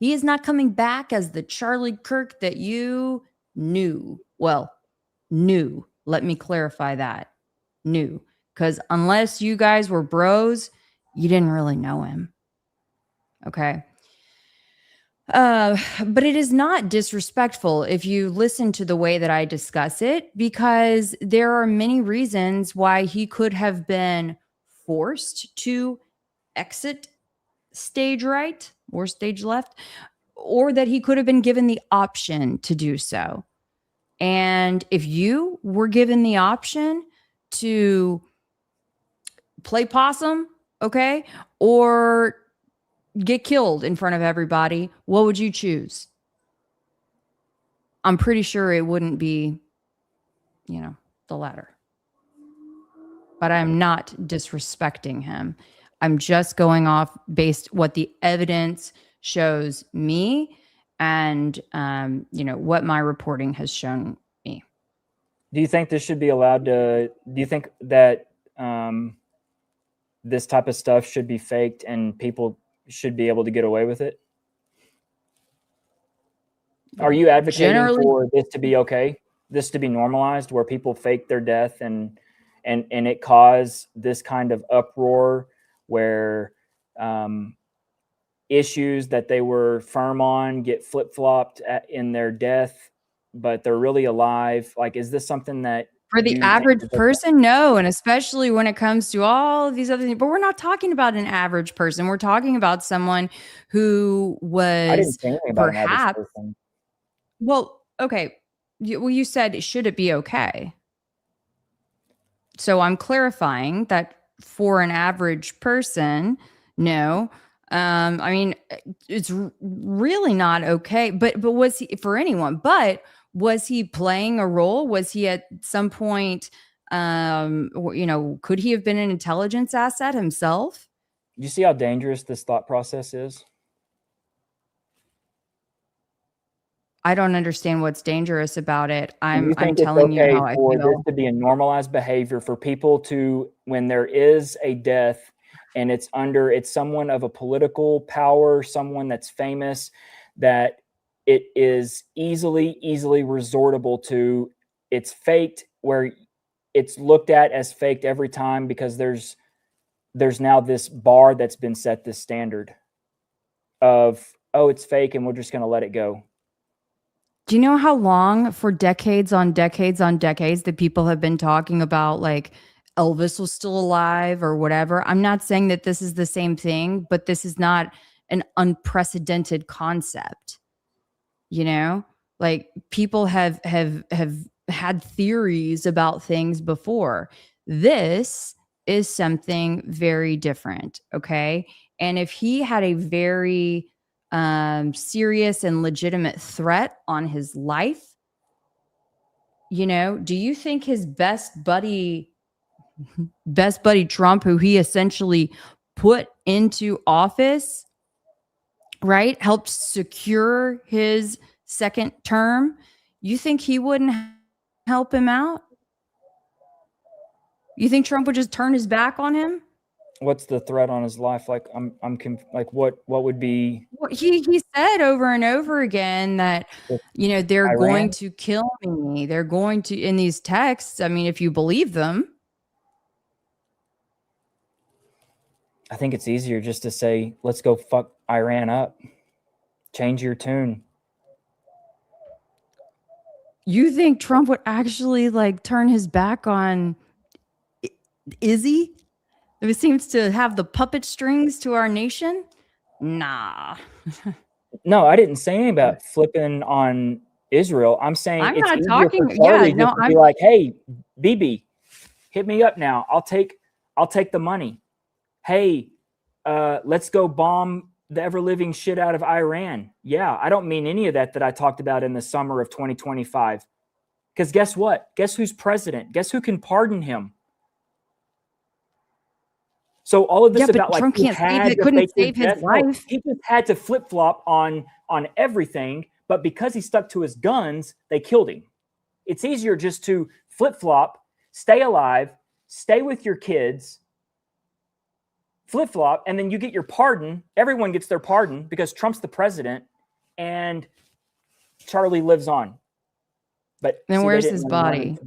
He is not coming back as the Charlie Kirk that you knew. Well, knew. Let me clarify that. Knew. Because unless you guys were bros, you didn't really know him. Okay. But it is not disrespectful if you listen to the way that I discuss it, because there are many reasons why he could have been forced to exit stage right or stage left, or that he could have been given the option to do so. And if you were given the option to play possum, okay, or get killed in front of everybody, what would you choose? I'm pretty sure it wouldn't be, the latter. but I'm not disrespecting him. I'm just going off based what the evidence shows me and what my reporting has shown me. Do you think this should be allowed to? Do you think that this type of stuff should be faked and people should be able to get away with it? Are you advocating for this to be okay? This to be normalized, where people fake their death and it cause this kind of uproar where issues that they were firm on get flip-flopped in their death, but they're really alive? Like, is this something that For the you think average is okay? person, no, and especially when it comes to all of these other things. But we're not talking about an average person. We're talking about someone who I didn't was say anything about an average perhaps person. well, okay. You said, should it be okay? So I'm clarifying that for an average person, no. I mean, it's really not okay. But was he for anyone? But was he playing a role? Was he at some point? Could he have been an intelligence asset himself? You see how dangerous this thought process is? I don't understand what's dangerous about it. Do you I'm think it's telling you okay how I for this feel. to be a normalized behavior for people to, when there is a death and it's someone of a political power, someone that's famous, that it is easily resortable to, it's faked, where it's looked at as faked every time because there's now this bar that's been set, this standard of, oh, it's fake and we're just going to let it go. Do you know how long, for decades on decades on decades, that people have been talking about like Elvis was still alive or whatever? I'm not saying that this is the same thing, but this is not an unprecedented concept. Like people have had theories about things before. This is something very different, okay? And if he had a very serious and legitimate threat on his life, do you think his best buddy Trump, who he essentially put into office, right, helped secure his second term, you think he wouldn't help him out? You think Trump would just turn his back on him? What's the threat on his life? Like, like what would be? Well, he said over and over again that they're Iran? going to kill me. They're going to, in these texts. I mean, if you believe them. I think it's easier just to say, let's go fuck Iran up. Change your tune. You think Trump would actually like turn his back on Izzy, who seems to have the puppet strings to our nation? Nah. No, I didn't say anything about flipping on Israel. I'm saying I'm it's not easier talking. for Charlie Yeah, no, just to be like, hey, BB, hit me up now. I'll take the money. Hey, let's go bomb the ever living shit out of Iran. Yeah, I don't mean any of that I talked about in the summer of 2025. Because guess what? Guess who's president? Guess who can pardon him? So all of this about like Trump couldn't save his life. He just had to flip flop on everything. But because he stuck to his guns, they killed him. It's easier just to flip flop, stay alive, stay with your kids, flip flop, and then you get your pardon. Everyone gets their pardon because Trump's the president, and Charlie lives on. But then where's his body?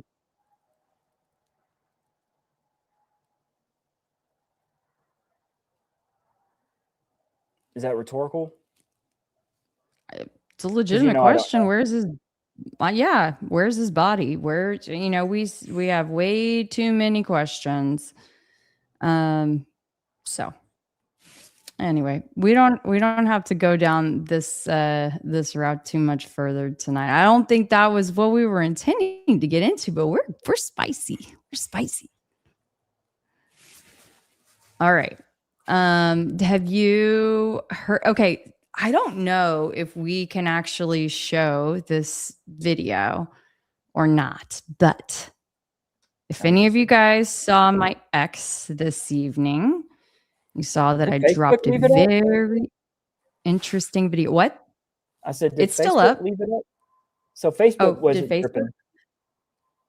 Is that rhetorical? It's a legitimate question. Where's his? Yeah, where's his body? Where we have way too many questions. So anyway, we don't have to go down this route too much further tonight. I don't think that was what we were intending to get into, but we're spicy. We're spicy. All right. Have you heard? Okay, I don't know if we can actually show this video or not, but If any of you guys saw my ex this evening, you saw that I Facebook dropped a leave it up? very interesting video. What? I said, did It's still Facebook up. leave it up? So Facebook Oh, did wasn't Facebook? tripping.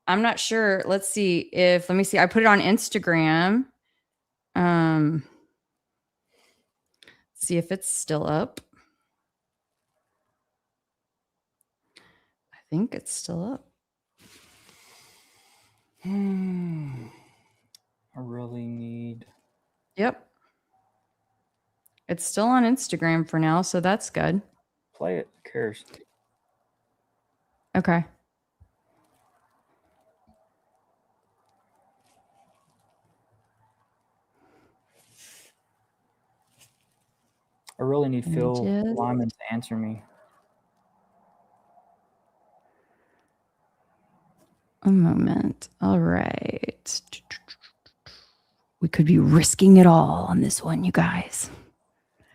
I'm not sure. Let's see if, let me see. I put it on Instagram. See if it's still up. I think it's still up. I really need. Yep. It's still on Instagram for now, so that's good. Play it. Who cares? Okay. I really need Phil Lyman to answer me. A moment. All right. We could be risking it all on this one, you guys.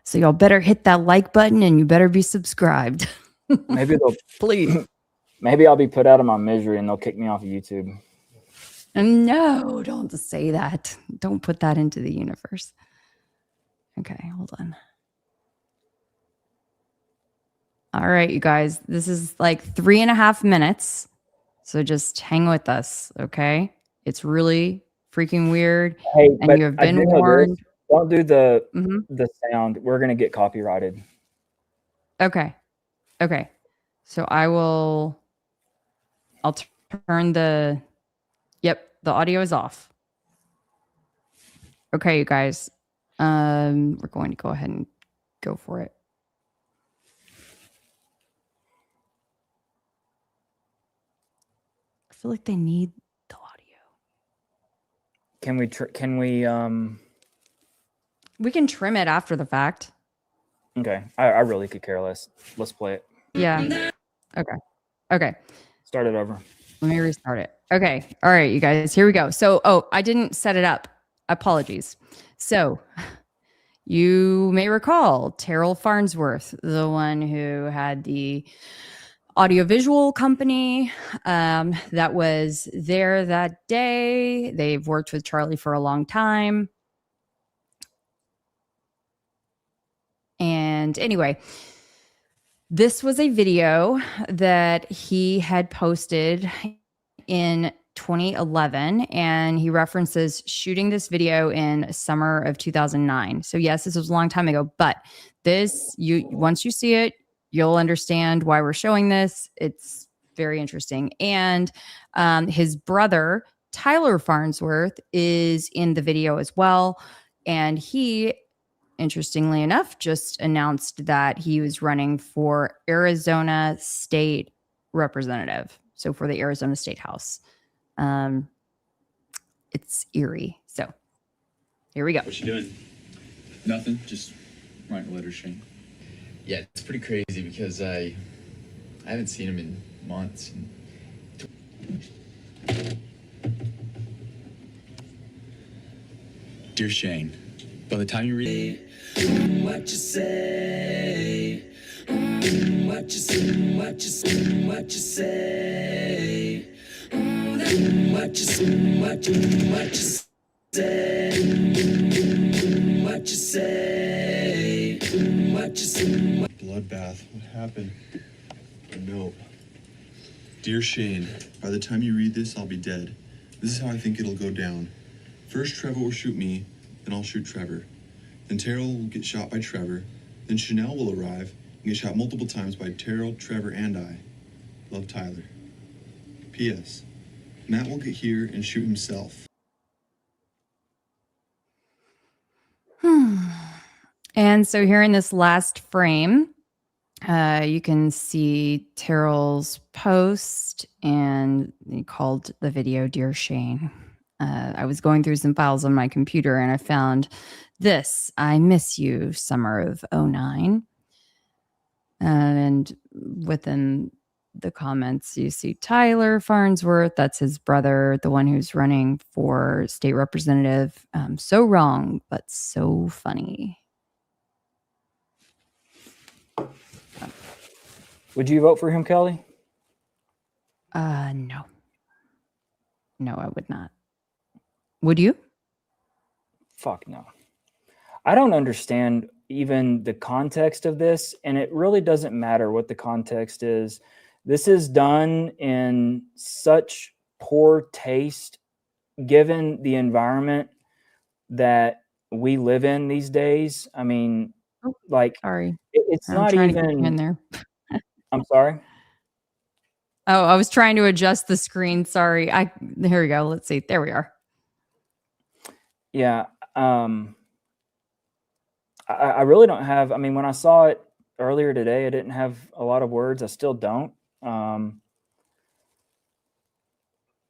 So y'all better hit that like button and you better be subscribed. Maybe they'll please. Maybe I'll be put out of my misery and they'll kick me off of YouTube. No, don't say that. Don't put that into the universe. Okay, hold on. All right, you guys. This is like 3.5 minutes. So just hang with us, okay? It's really freaking weird. Hey, and but you have I been do know warned. this. Don't do the sound. We're gonna get copyrighted. Okay. Okay. So I'll turn the audio is off. Okay, you guys. We're going to go ahead and go for it. I feel like they need the audio. Can we We can trim it after the fact. Okay. I really could care less. Let's play it. Yeah. Okay. Start it over. Let me restart it. Okay. All right, you guys, here we go. So, I didn't set it up. Apologies. So, you may recall Terrell Farnsworth, the one who had the audiovisual company that was there that day. They've worked with Charlie for a long time. And anyway, this was a video that he had posted in 2011, and he references shooting this video in summer of 2009. So yes, this was a long time ago, but once you see it, you'll understand why we're showing this. It's very interesting. And his brother, Tyler Farnsworth, is in the video as well. And he, interestingly enough, just announced that he was running for Arizona State Representative. So for the Arizona State House. It's eerie. So here we go. What you doing? Nothing. Just writing letters, Shane. Yeah, it's pretty crazy because I haven't seen him in months. Dear Shane, by the time you read what you say, what you say, what you say, what you say, what you say, what you say, what you say, what you say. Bloodbath. What happened? No. Dear Shane, by the time you read this, I'll be dead. This is how I think it'll go down. First, Trevor will shoot me, then I'll shoot Trevor. Then Terrell will get shot by Trevor. Then Chanel will arrive and get shot multiple times by Terrell, Trevor, and I. Love, Tyler. P.S. Matt will get here and shoot himself. And so here in this last frame, you can see Terrell's post, and he called the video Dear Shane. I was going through some files on my computer and I found this: I miss you, summer of 2009. And within the comments, you see Tyler Farnsworth. That's his brother, the one who's running for state representative. So wrong, but so funny. Would you vote for him, Kelly? No. No, I would not. Would you? Fuck no. I don't understand even the context of this, and it really doesn't matter what the context is. This is done in such poor taste given the environment that we live in these days. I mean, Oh, like sorry. it's I'm not trying to get you in even there. I'm sorry. Oh, I was trying to adjust the screen. Sorry. Here we go. Let's see. There we are. Yeah. I really don't have, I mean, when I saw it earlier today, I didn't have a lot of words. I still don't. I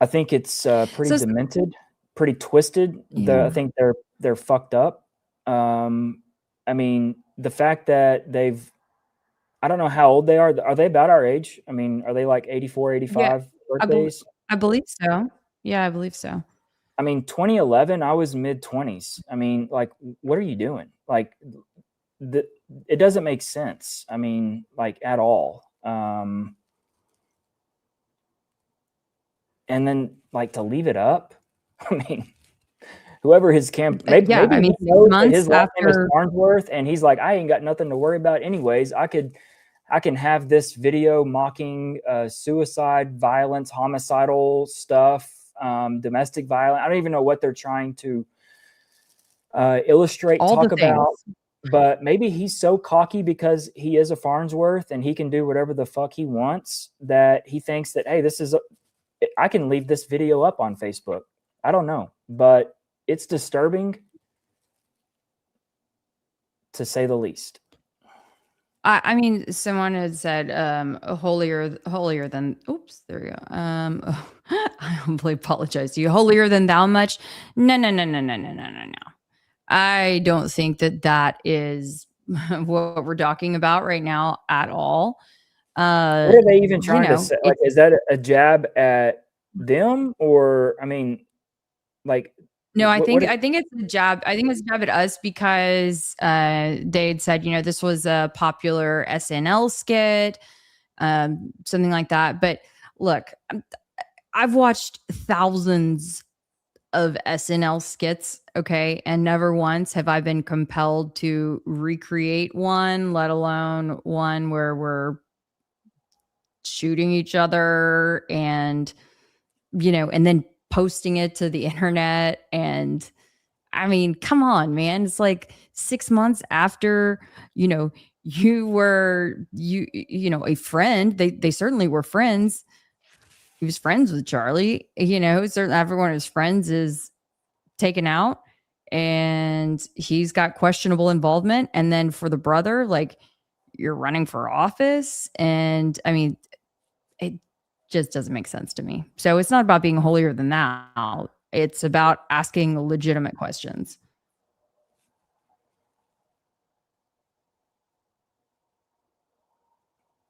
think it's pretty So demented, pretty twisted. I yeah. think they're fucked up. I mean, the fact that I don't know how old they are. Are they about our age? I mean, are they like 84, Yeah. 85 I, bel birthdays? I believe so. Yeah, I believe so. I mean, 2011, I was mid 20s. I mean, like, what are you doing? Like, it doesn't make sense. I mean, like at all. And then like to leave it up. I mean, whoever his maybe Yeah, I he mean, 6 knows that months his last name is after. Farnsworth, and he's like, I ain't got nothing to worry about anyways. I can have this video mocking suicide, violence, homicidal stuff, domestic violence. I don't even know what they're trying to illustrate, All the talk things. about. But maybe he's so cocky because he is a Farnsworth and he can do whatever the fuck he wants that he thinks that, hey, I can leave this video up on Facebook. I don't know, but it's disturbing to say the least. I mean, someone had said holier than, oops, there we go. I humbly apologize to you. Holier than thou much? No. I don't think that is what we're talking about right now at all. What are they even trying to say? Like, it's is that a jab at them, or I mean, like, no, I what think is, I think it's a jab. I think it's a jab at us because they had said, this was a popular SNL skit, something like that. But look, I've watched thousands of SNL skits, okay, and never once have I been compelled to recreate one, let alone one where we're shooting each other and and then posting it to the internet. And I mean, come on, man. It's like 6 months after, you were a friend. They certainly were friends. He was friends with Charlie, certainly everyone of his friends is taken out and he's got questionable involvement. And then for the brother, like, you're running for office. And I mean, it just doesn't make sense to me. So it's not about being holier than thou. It's about asking legitimate questions.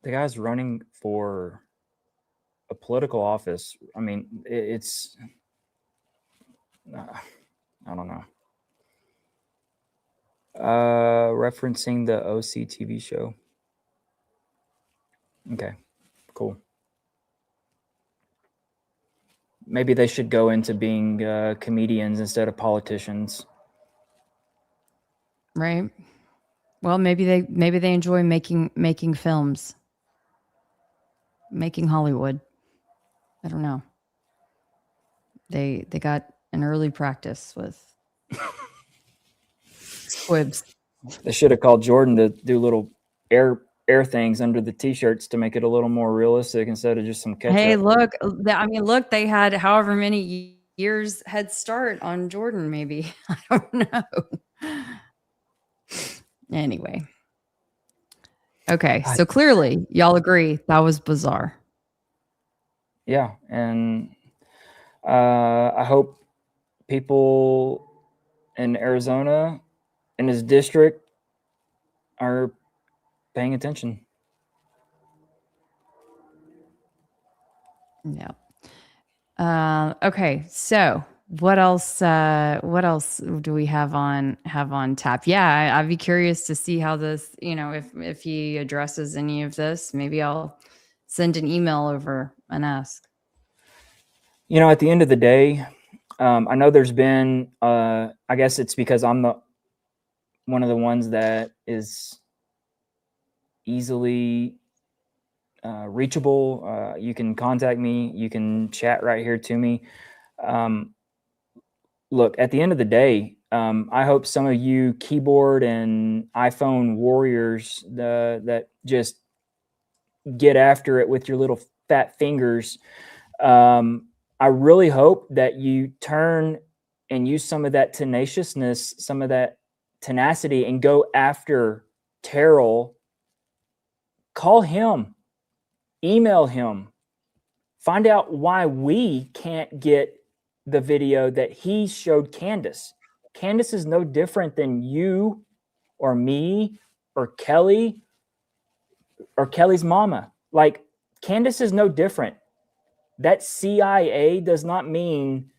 the guy's running for a political office? I mean, it's I don't know. Referencing the OC TV show. Okay, cool. Maybe they should go into being comedians instead of politicians. Right. Well, maybe they enjoy making films, making Hollywood. I don't know. They got an early practice with squibs. They should have called Jordan to do little air things under the t-shirts to make it a little more realistic instead of just some ketchup. Hey, look, look, they had however many years head start on Jordan, maybe. I don't know. Anyway. Okay, so clearly y'all agree that was bizarre. Yeah, and I hope people in Arizona in his district are paying attention. Yeah. Okay, so what else do we have on tap? Yeah, I'd be curious to see how this, if he addresses any of this. Maybe I'll send an email over and ask. At the end of the day, I know there's been, I guess it's because I'm one of the ones that is easily reachable. You can contact me. You can chat right here to me. Look, at the end of the day, I hope some of you keyboard and iPhone warriors that just get after it with your little fat fingers. I really hope that you turn and use some of that tenaciousness, some of that tenacity, and go after Terrell. Call him, email him, find out why we can't get the video that he showed Candace. Candace is no different than you or me or Keli or Kelly's mama. Like, Candace is no different. That CIA does not mean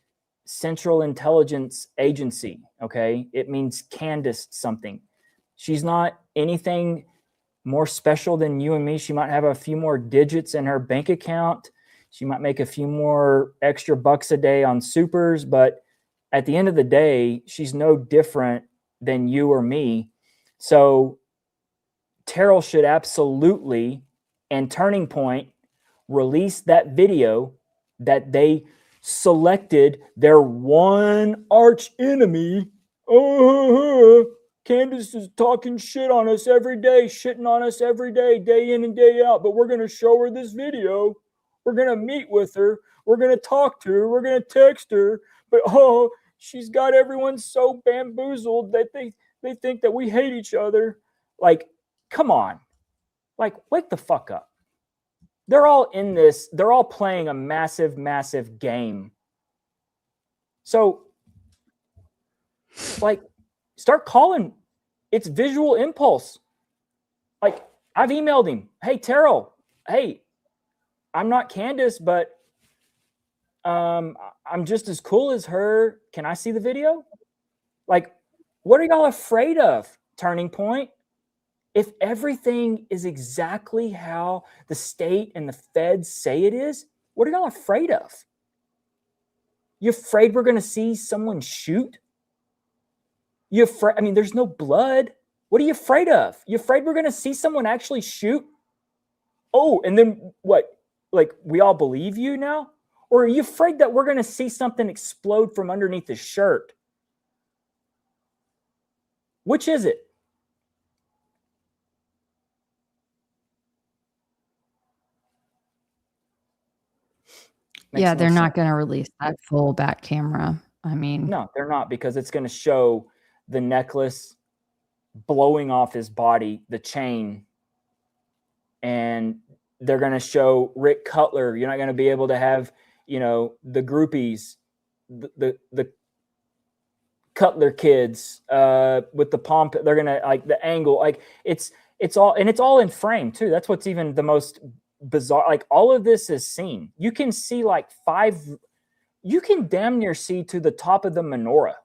Central Intelligence Agency, okay? It means Candace something. She's not anything more special than you and me. She might have a few more digits in her bank account. She might make a few more extra bucks a day on supers, but at the end of the day, she's no different than you or me. So Terrell should absolutely, and Turning Point, release that video that they selected their one arch enemy. Candace is talking shit on us every day, shitting on us every day, day in and day out, but we're going to show her this video. We're going to meet with her. We're going to talk to her. We're going to text her. But, she's got everyone so bamboozled that they think that we hate each other. Like, come on. Like, wake the fuck up. They're all in this. They're all playing a massive, massive game. So, like, start calling. It's visual impulse. Like, I've emailed him. Hey, Terrell. Hey, I'm not Candace, but I'm just as cool as her. Can I see the video? Like, what are y'all afraid of, Turning Point? If everything is exactly how the state and the feds say it is, what are y'all afraid of? You afraid we're going to see someone shoot? You afraid? I mean, there's no blood. What are you afraid of? You afraid we're going to see someone actually shoot? Oh, and then what? Like, we all believe you now? Or are you afraid that we're going to see something explode from underneath his shirt? Which is it? Yeah, they're not going to release that full back camera. I mean, no, they're not, because it's going to show the necklace blowing off his body, the chain, and they're going to show Rick Cutler. You're not going to be able to have, the groupies, the Cutler kids with the pomp. They're going to, like, the angle, like, it's all in frame too. That's what's even the most bizarre. Like, all of this is seen. You can see like you can damn near see to the top of the menorah.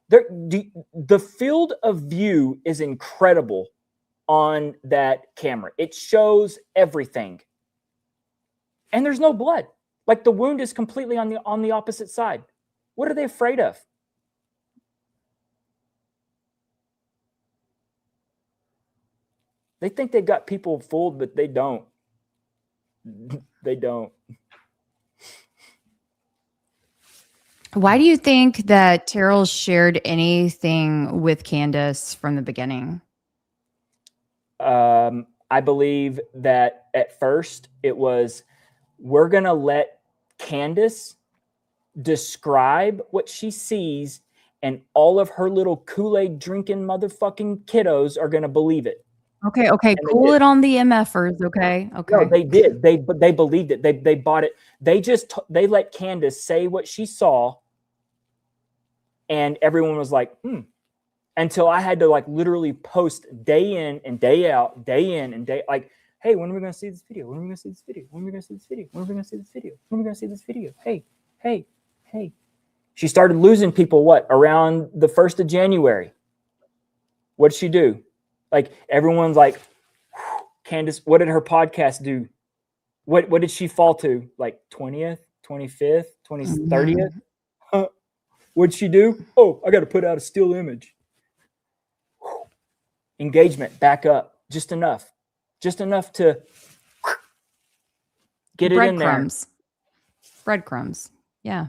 The field of view is incredible on that camera. It shows everything. And there's no blood. Like, the wound is completely on the opposite side. What are they afraid of? They think they've got people fooled, but they don't. They don't. Why do you think that Terrell shared anything with Candace from the beginning? I believe that at first it was, we're going to let Candace describe what she sees, and all of her little Kool-Aid drinking motherfucking kiddos are going to believe it. Okay. Cool it on the MFers. Okay. No, they did. They believed it. They bought it. They let Candace say what she saw, and everyone was like, until I had to, like, literally post day in and day out, day in and day, like, hey, when are we going to see this video? When are we going to see this video? When are we going to see this video? When are we going to see this video? When are we going to see this video? Hey. She started losing people, around the 1st of January. What did she do? Like, everyone's like, Candace, what did her podcast do? What did she fall to? Like 20th, 25th, 20th, 30th? What'd she do? Oh, I got to put out a still image. Whew. Engagement, back up. Just enough to get it in there. Breadcrumbs. Breadcrumbs. Yeah.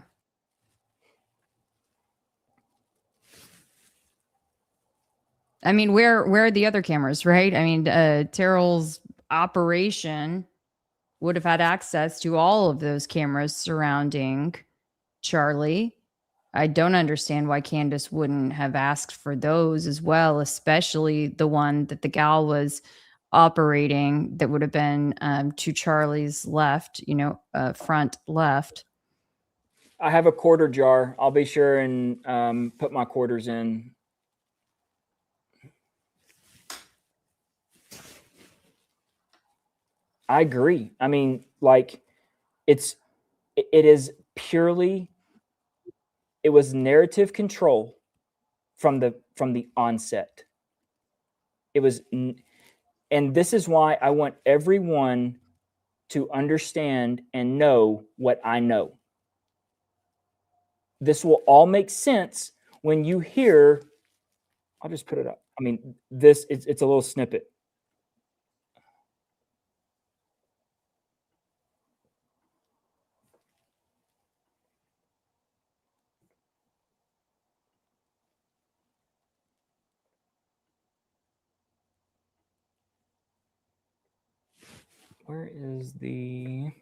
I mean, where are the other cameras, right? I mean, Terrell's operation would have had access to all of those cameras surrounding Charlie. I don't understand why Candace wouldn't have asked for those as well, especially the one that the gal was operating that would have been to Charlie's left, front left. I have a quarter jar. I'll be sure and put my quarters in. I agree. I mean, like, it is purely, it was narrative control from the onset. It was, and this is why I want everyone to understand and know what I know. This will all make sense when you hear, I'll just put it up. I mean, it's a little snippet. Where is the...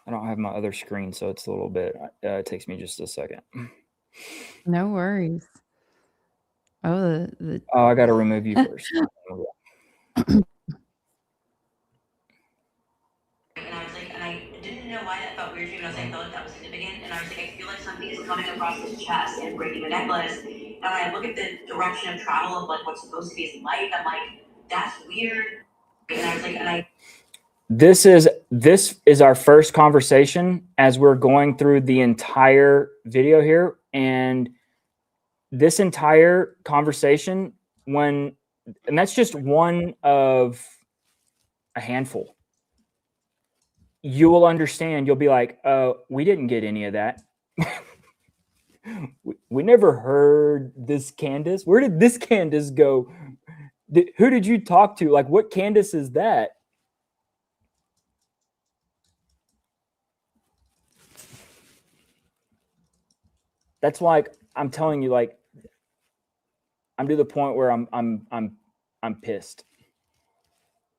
I don't have my other screen, so it's a little bit, it takes me just a second. No worries. Oh, Oh, I got to remove you first. And I was like, and I didn't know why that felt weird to me, but I was like, I thought that was significant. And I was like, I feel like something is coming across his chest and breaking the necklace. And I look at the direction of travel of like what's supposed to be his light. I'm like, that's weird. And I was like, This is our first conversation as we're going through the entire video here. And this entire conversation, and that's just one of a handful. You will understand. You'll be like, we didn't get any of that. we never heard this Candace. Where did this Candace go? Who did you talk to? Like, what Candace is that? That's why I'm telling you, like, I'm to the point where I'm pissed.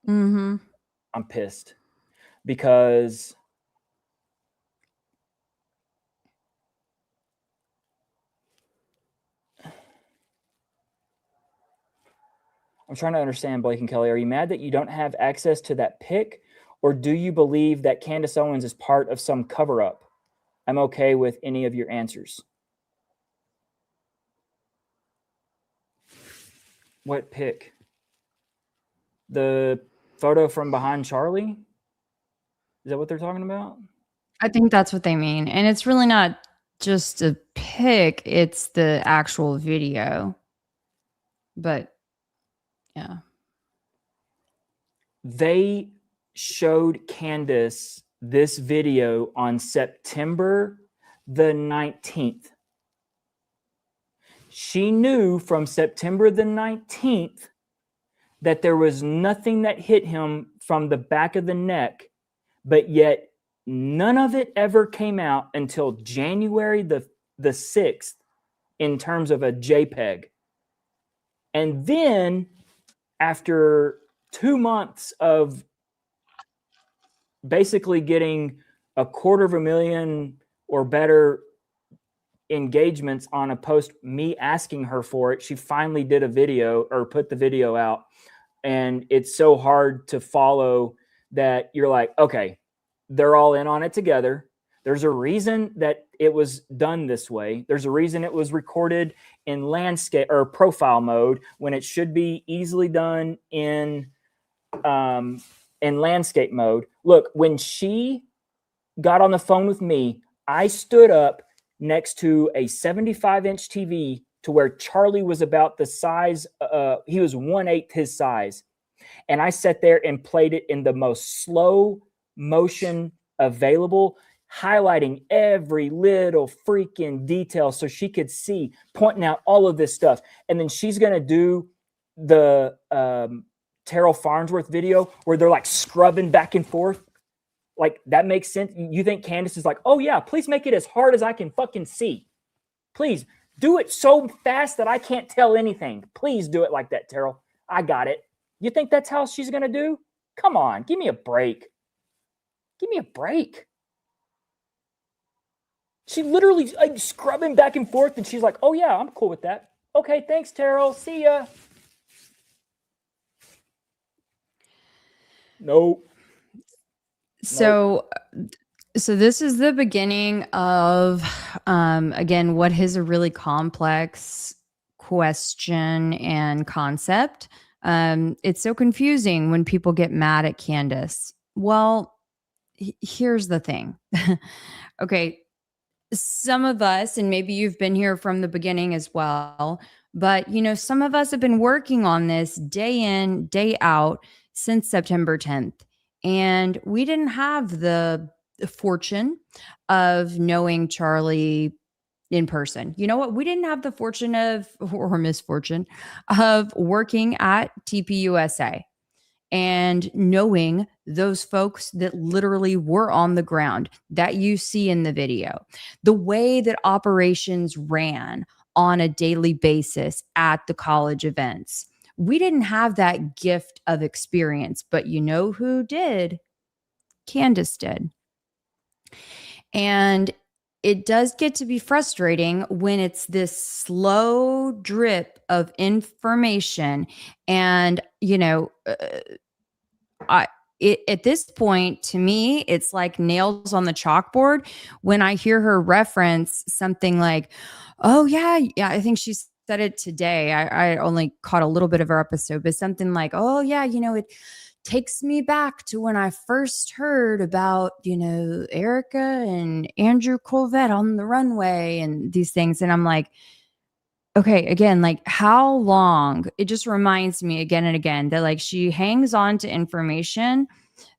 mm-hmm. I'm pissed because I'm trying to understand, Blake and Kelly. Are you mad that you don't have access to that pic, or do you believe that Candace Owens is part of some cover-up? I'm okay with any of your answers. What pic? The photo from behind Charlie? Is that what they're talking about? I think that's what they mean. And it's really not just a pic, it's the actual video. But yeah. They showed Candace this video on September the 19th. She knew from September the 19th that there was nothing that hit him from the back of the neck, but yet none of it ever came out until January the 6th in terms of a JPEG. And then after 2 months of basically getting 250,000 or better engagements on a post, me asking her for it, she finally did a video or put the video out. And it's so hard to follow that you're like, okay, they're all in on it together. There's a reason that it was done this way. There's a reason it was recorded in landscape or profile mode when it should be easily done in landscape mode. Look, when she got on the phone with me, I stood up next to a 75-inch TV to where Charlie was about the size, he was 1/8 his size. And I sat there and played it in the most slow motion available, highlighting every little freaking detail so she could see, pointing out all of this stuff. And then she's going to do the Terrell Farnsworth video where they're like scrubbing back and forth. Like, that makes sense. You think Candace is like, oh yeah, please make it as hard as I can fucking see. Please do it so fast that I can't tell anything. Please do it like that, Terrell. I got it. You think that's how she's going to do? Come on, give me a break. Give me a break. She literally like scrubbing back and forth, and she's like, oh yeah, I'm cool with that. Okay, thanks, Terrell. See ya. Nope. So this is the beginning of again, what is a really complex question and concept. It's so confusing when people get mad at Candace. Well, here's the thing. Okay, some of us, and maybe you've been here from the beginning as well, but some of us have been working on this day in, day out since September 10th. And we didn't have the fortune of knowing Charlie in person. You know what? We didn't have the fortune or misfortune of working at TPUSA and knowing those folks that literally were on the ground that you see in the video, the way that operations ran on a daily basis at the college events. We didn't have that gift of experience, but you know who did? Candace did. And it does get to be frustrating when it's this slow drip of information. And, at this point, to me, it's like nails on the chalkboard when I hear her reference something like, oh, yeah, I think she said it today. I only caught a little bit of her episode, but something like, oh, yeah, it takes me back to when I first heard about, Erica and Andrew Colvette on the runway and these things. And I'm like, okay, again, like how long? It just reminds me again and again that like she hangs on to information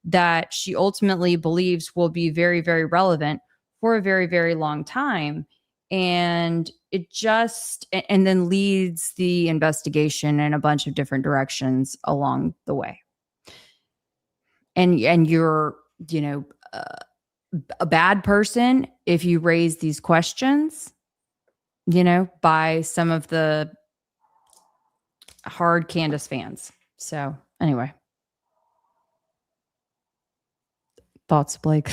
that she ultimately believes will be very, very relevant for a very, very long time. And and then leads the investigation in a bunch of different directions along the way. And you're, a bad person if you raise these questions, by some of the hard Candace fans. So anyway. Thoughts, Blake?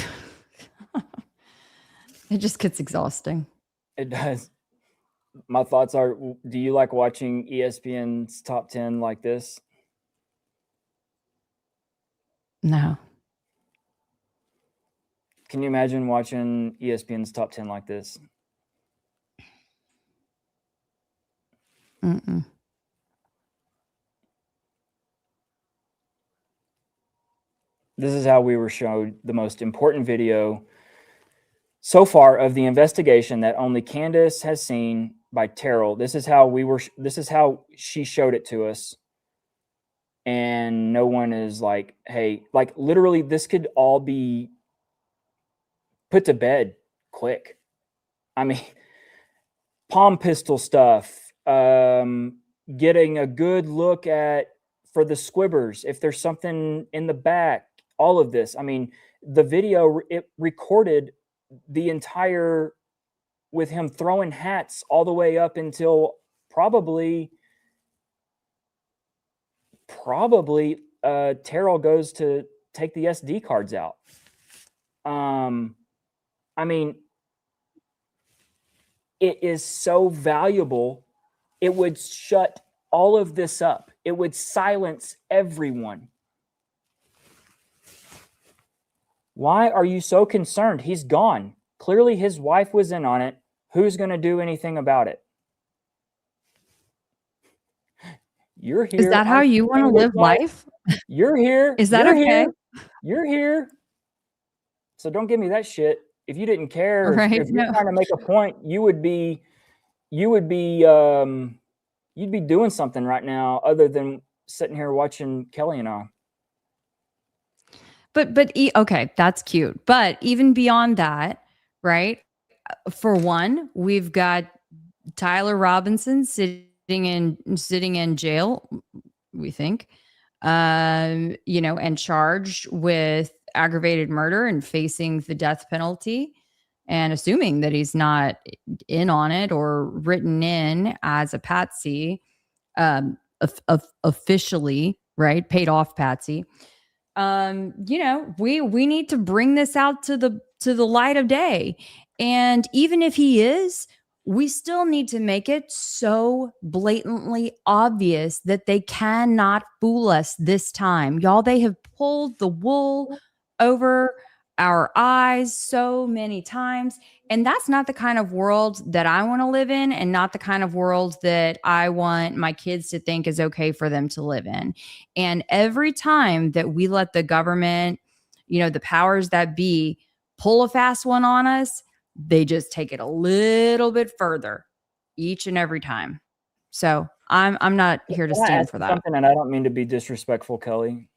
It just gets exhausting. It does. My thoughts are, do you like watching ESPN's top 10 like this? No. Can you imagine watching ESPN's top 10 like this? Mm-mm. This is how we were shown the most important video so far of the investigation that only Candace has seen by Terrell. This is how she showed it to us. And no one is like, hey, like literally this could all be put to bed quick. I mean, palm pistol stuff, getting a good look at for the squibbers, if there's something in the back, all of this. I mean, the video, it recorded the entire, with him throwing hats all the way up until probably Terrell goes to take the SD cards out. I mean, it is so valuable. It would shut all of this up. It would silence everyone. Why are you so concerned? He's gone. Clearly his wife was in on it. Who's going to do anything about it? You're here. Is that how you want to live life? You're here. Is that okay? You're here. So don't give me that shit. If you didn't care, right. if you're trying to make a point, you would be you would be you'd be doing something right now other than sitting here watching Kelly and I. Okay, that's cute. But even beyond that, right? For one, we've got Tyler Robinson sitting in jail, we think, and charged with aggravated murder and facing the death penalty, and assuming that he's not in on it or written in as a patsy, officially, right? Paid off patsy. We need to bring this out to the light of day. And even if he is, we still need to make it so blatantly obvious that they cannot fool us this time. Y'all, they have pulled the wool over our eyes so many times. And that's not the kind of world that I want to live in, and not the kind of world that I want my kids to think is okay for them to live in. And every time that we let the government, the powers that be, pull a fast one on us, they just take it a little bit further each and every time. So I'm not here to stand for that. Something, and I don't mean to be disrespectful, Kelly.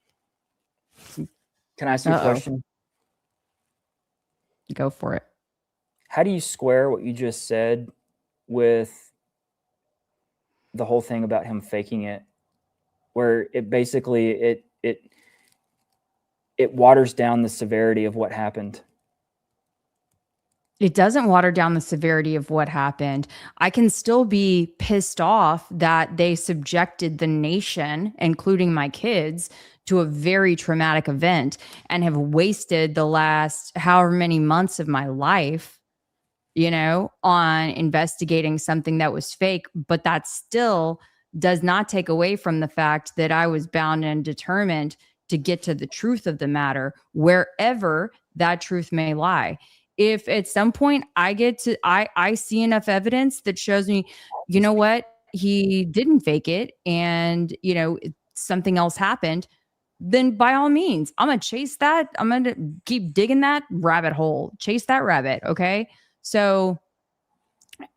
Can I ask you a question? Go for it. How do you square what you just said with the whole thing about him faking it, where it basically it waters down the severity of what happened? It doesn't water down the severity of what happened. I can still be pissed off that they subjected the nation, including my kids, to a very traumatic event and have wasted the last however many months of my life, on investigating something that was fake. But that still does not take away from the fact that I was bound and determined to get to the truth of the matter, wherever that truth may lie. If at some point I see enough evidence that shows me, what, he didn't fake it, and something else happened, then by all means, I'm gonna chase that. I'm gonna keep digging that rabbit hole, chase that rabbit. Okay. So,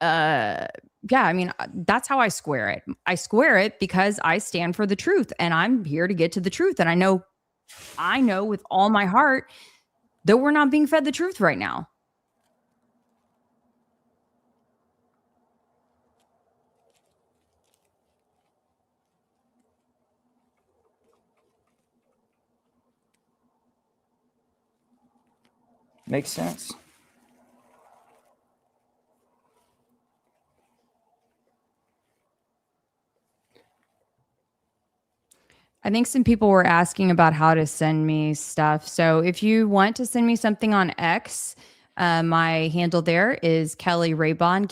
yeah, I mean, that's how I square it. I square it because I stand for the truth, and I'm here to get to the truth. And I know with all my heart that we're not being fed the truth right now. Makes sense. I think some people were asking about how to send me stuff. So if you want to send me something on X, my handle there is Keli Raybon,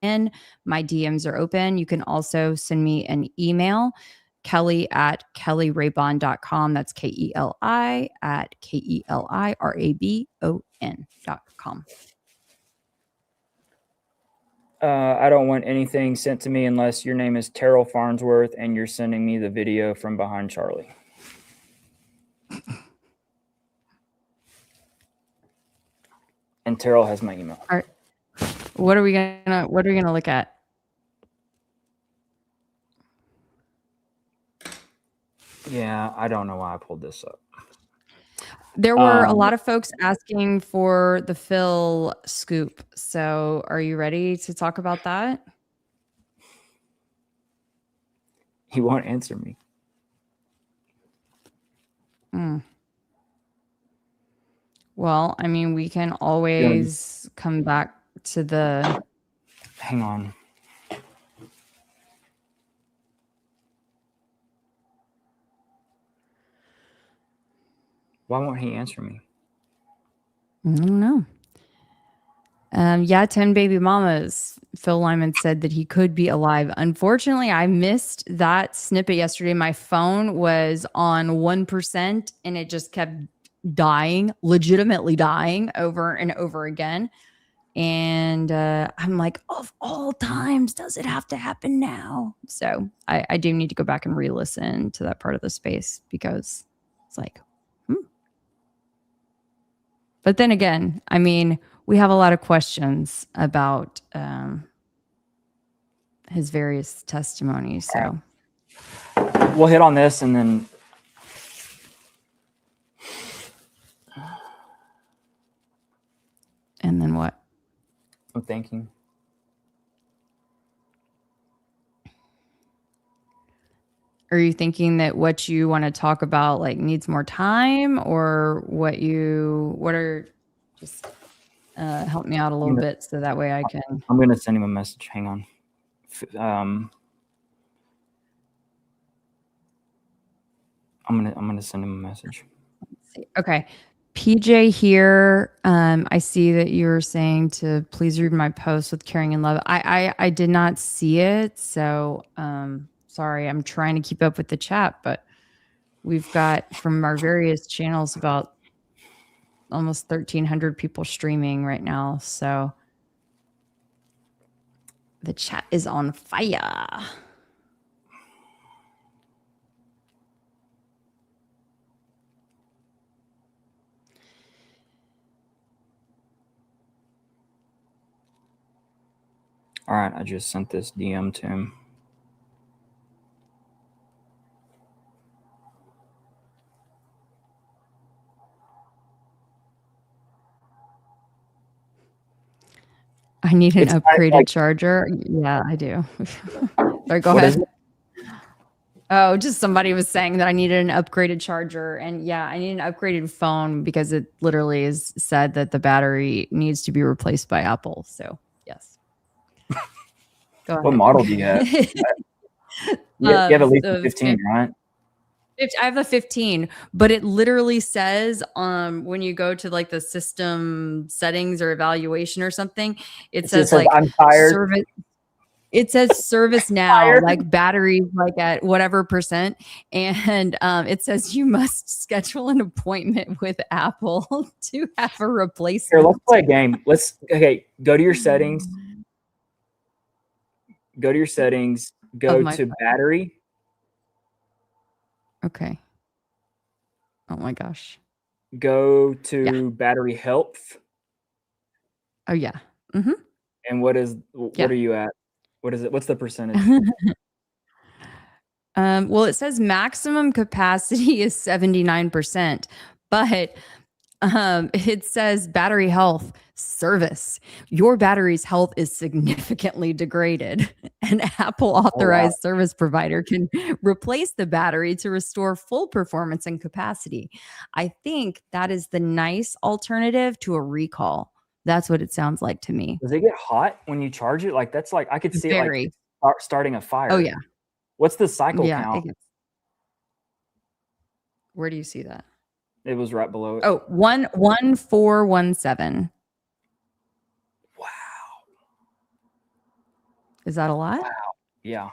KeliRabon. My DMs are open. You can also send me an email, Keli@KeliRaybon.com. That's KELI@KELIRABON.com. I don't want anything sent to me unless your name is Terrell Farnsworth and you're sending me the video from behind Charlie. And Terrell has my email. All right. What are we gonna look at? Yeah, I don't know why I pulled this up. There were a lot of folks asking for the Phil scoop. So are you ready to talk about that? He won't answer me. Well, I mean, we can always come back to the... Hang on. Why won't he answer me? I don't know. Yeah, 10 baby mamas. Phil Lyman said that he could be alive. Unfortunately, I missed that snippet yesterday. My phone was on 1% and it just kept dying, legitimately dying over and over again. And I'm like, of all times, does it have to happen now? So I do need to go back and re-listen to that part of the space, because it's like, But then again, I mean, we have a lot of questions about his various testimonies. So We'll hit on this and then what? I'm thinking. Are you thinking that what you want to talk about like needs more time, or what are just help me out a little bit so that way I can. I'm gonna send him a message. Hang on. I'm gonna send him a message. Okay. PJ here. I see that you're saying to please read my post with caring and love. I did not see it, so sorry. I'm trying to keep up with the chat, but we've got from our various channels about almost 1,300 people streaming right now. So the chat is on fire. All right, I just sent this DM to him. I need an upgraded charger. Yeah, I do. Sorry, go ahead. Oh, just somebody was saying that I needed an upgraded charger. And yeah, I need an upgraded phone because it literally is said that the battery needs to be replaced by Apple. So yes. Go ahead. What model do you have? You have at least a 15, right? I have a 15, but it literally says when you go to like the system settings or evaluation or something, it says like I'm tired. Service. It says service now, like batteries, like at whatever percent. And it says you must schedule an appointment with Apple to have a replacement. Here, let's play a game. Go to your settings. Go to your settings. Go to phone. battery. Okay. Oh my gosh. Go to battery health. Oh yeah. Mm-hmm. And what are you at? What is it? What's the percentage? Well, it says maximum capacity is 79%, but it says battery health service. Your battery's health is significantly degraded. An Apple authorized service provider can replace the battery to restore full performance and capacity. I think that is the nice alternative to a recall. That's what it sounds like to me. Does it get hot when you charge it? Like that's like I could see it like starting a fire. Oh yeah. What's the cycle count? Where do you see that? It was right below it. Oh, 11417. Wow. Is that a lot? Wow. Yeah.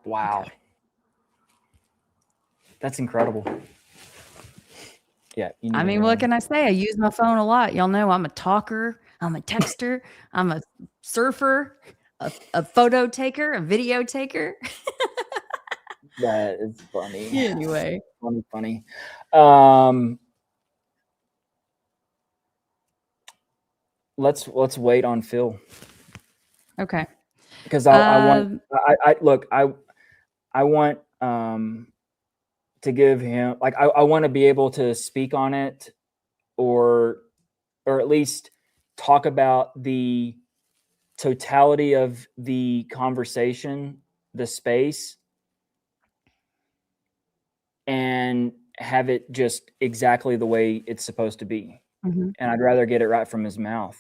Wow. Okay. That's incredible. Yeah. I mean, what can I say? I use my phone a lot. Y'all know I'm a talker. I'm a texter. I'm a surfer, a photo taker, a video taker. That is funny. Anyway. Funny. Let's wait on Phil. Okay. Because I want to give him like I want to be able to speak on it or at least talk about the totality of the conversation, the space, and have it just exactly the way it's supposed to be. Mm-hmm. And I'd rather get it right from his mouth.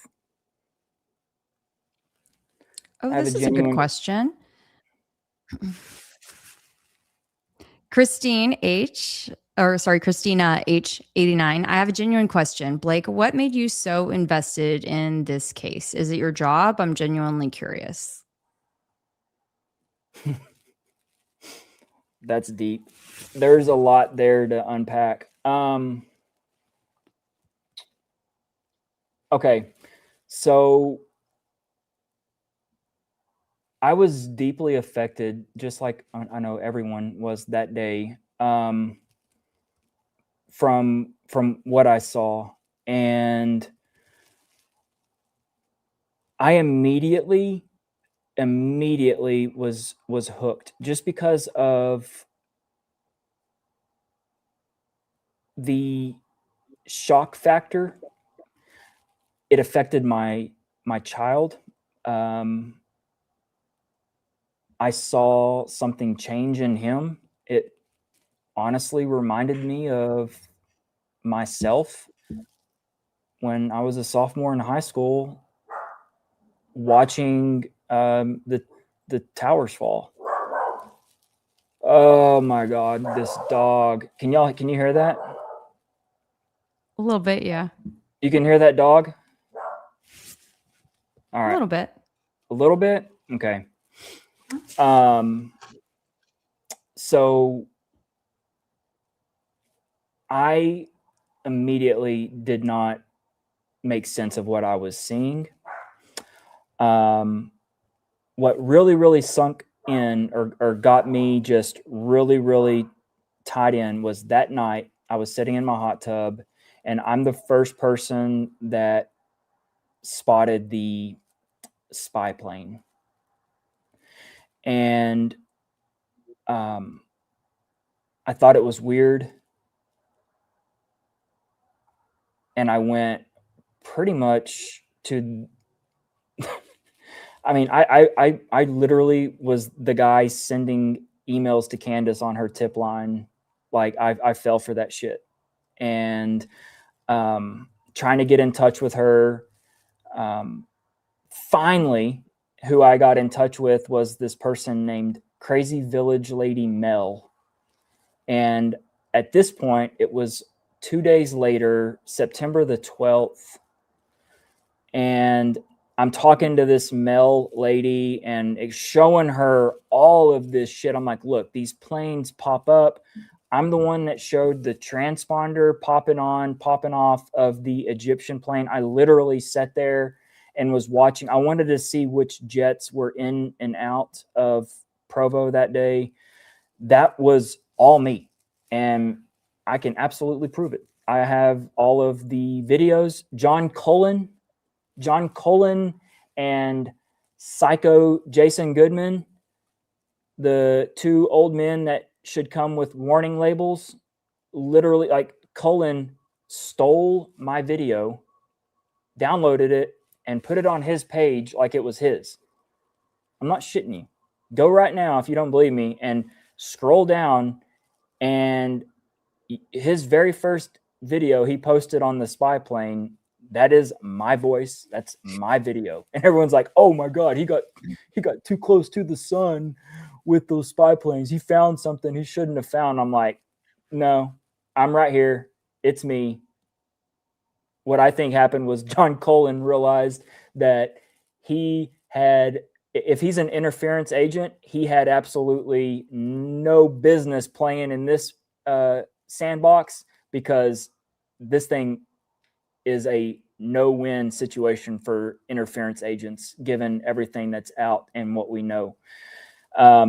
Oh, this is a good question. Christina H89. I have a genuine question. Blake, what made you so invested in this case? Is it your job? I'm genuinely curious. That's deep. There's a lot there to unpack. Okay. So I was deeply affected, just like I know everyone was that day, from what I saw. And I immediately was hooked just because of the shock factor. It affected my child. I saw something change in him. It honestly reminded me of myself when I was a sophomore in high school, watching the towers fall. Oh my God, this dog! Can you hear that? A little bit, yeah. You can hear that dog? All right. A little bit. A little bit? Okay. So I immediately did not make sense of what I was seeing. What really sunk in or got me just really tied in was that night I was sitting in my hot tub, and I'm the first person that spotted the spy plane. And I thought it was weird. And I went pretty much to I mean, I literally was the guy sending emails to Candace on her tip line. Like I fell for that shit. And trying to get in touch with her. Finally, who I got in touch with was this person named Crazy Village Lady Mel. And at this point, it was 2 days later, September the 12th. And I'm talking to this Mel lady and showing her all of this shit. I'm like, look, these planes pop up. I'm the one that showed the transponder popping on, popping off of the Egyptian plane. I literally sat there and was watching. I wanted to see which jets were in and out of Provo that day. That was all me. And I can absolutely prove it. I have all of the videos. John Cullen and Psycho Jason Goodman, the two old men that should come with warning labels, literally, like, Cullen stole my video, downloaded it, and put it on his page like it was his. I'm not shitting you. Go right now if you don't believe me and scroll down, and his very first video he posted on the spy plane, that is my voice. That's my video. And everyone's like, oh my God, he got too close to the sun with those spy planes. He found something he shouldn't have found. I'm like, no, I'm right here. It's me. What I think happened was John Cullen realized that if he's an interference agent, he had absolutely no business playing in this sandbox, because this thing is a no-win situation for interference agents, given everything that's out and what we know,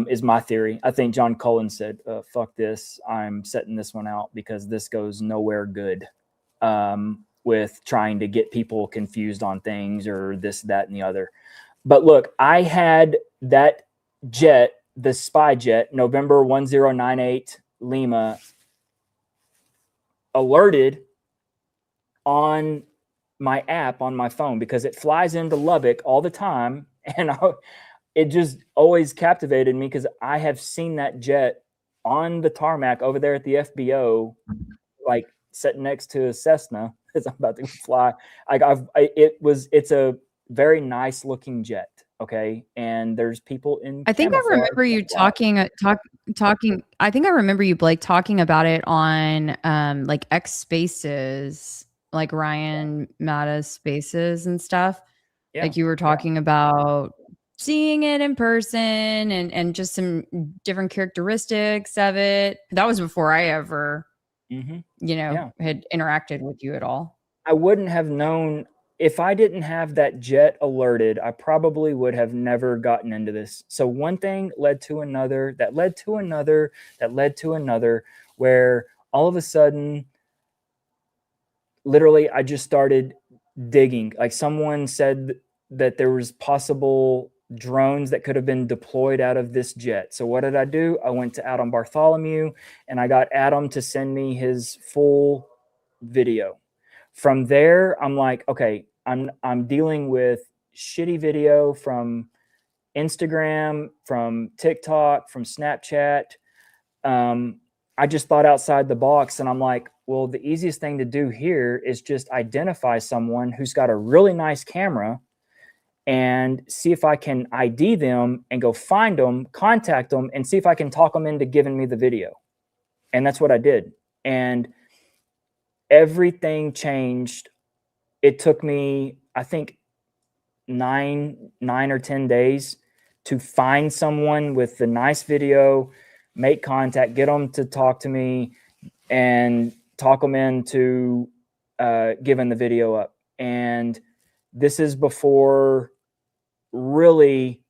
is my theory. I think John Cullen said, fuck this. I'm setting this one out because this goes nowhere good, with trying to get people confused on things or this, that, and the other. But look, I had that jet, the spy jet, November 1098 Lima, alerted on my app on my phone because it flies into Lubbock all the time. And it just always captivated me because I have seen that jet on the tarmac over there at the FBO, like sitting next to a Cessna as I'm about to fly. It's a very nice looking jet. Okay. And there's people in, I think I remember you talking. I think I remember you, Blake, talking about it on like X Spaces, like Ryan Matta's Spaces and stuff. Yeah. Like you were talking about seeing it in person and just some different characteristics of it. That was before I ever, had interacted with you at all. I wouldn't have known. If I didn't have that jet alerted, I probably would have never gotten into this. So one thing led to another, that led to another, that led to another, where all of a sudden literally, I just started digging. Like someone said that there was possible drones that could have been deployed out of this jet. So what did I do? I went to Adam Bartholomew and I got Adam to send me his full video. From there, I'm like, okay, I'm dealing with shitty video from Instagram, from TikTok, from Snapchat. I just thought outside the box and I'm like, well, the easiest thing to do here is just identify someone who's got a really nice camera and see if I can ID them and go find them, contact them, and see if I can talk them into giving me the video. And that's what I did. And everything changed. It took me, I think, nine or 10 days to find someone with the nice video, make contact, get them to talk to me, and talk them into giving the video up. And this is before really,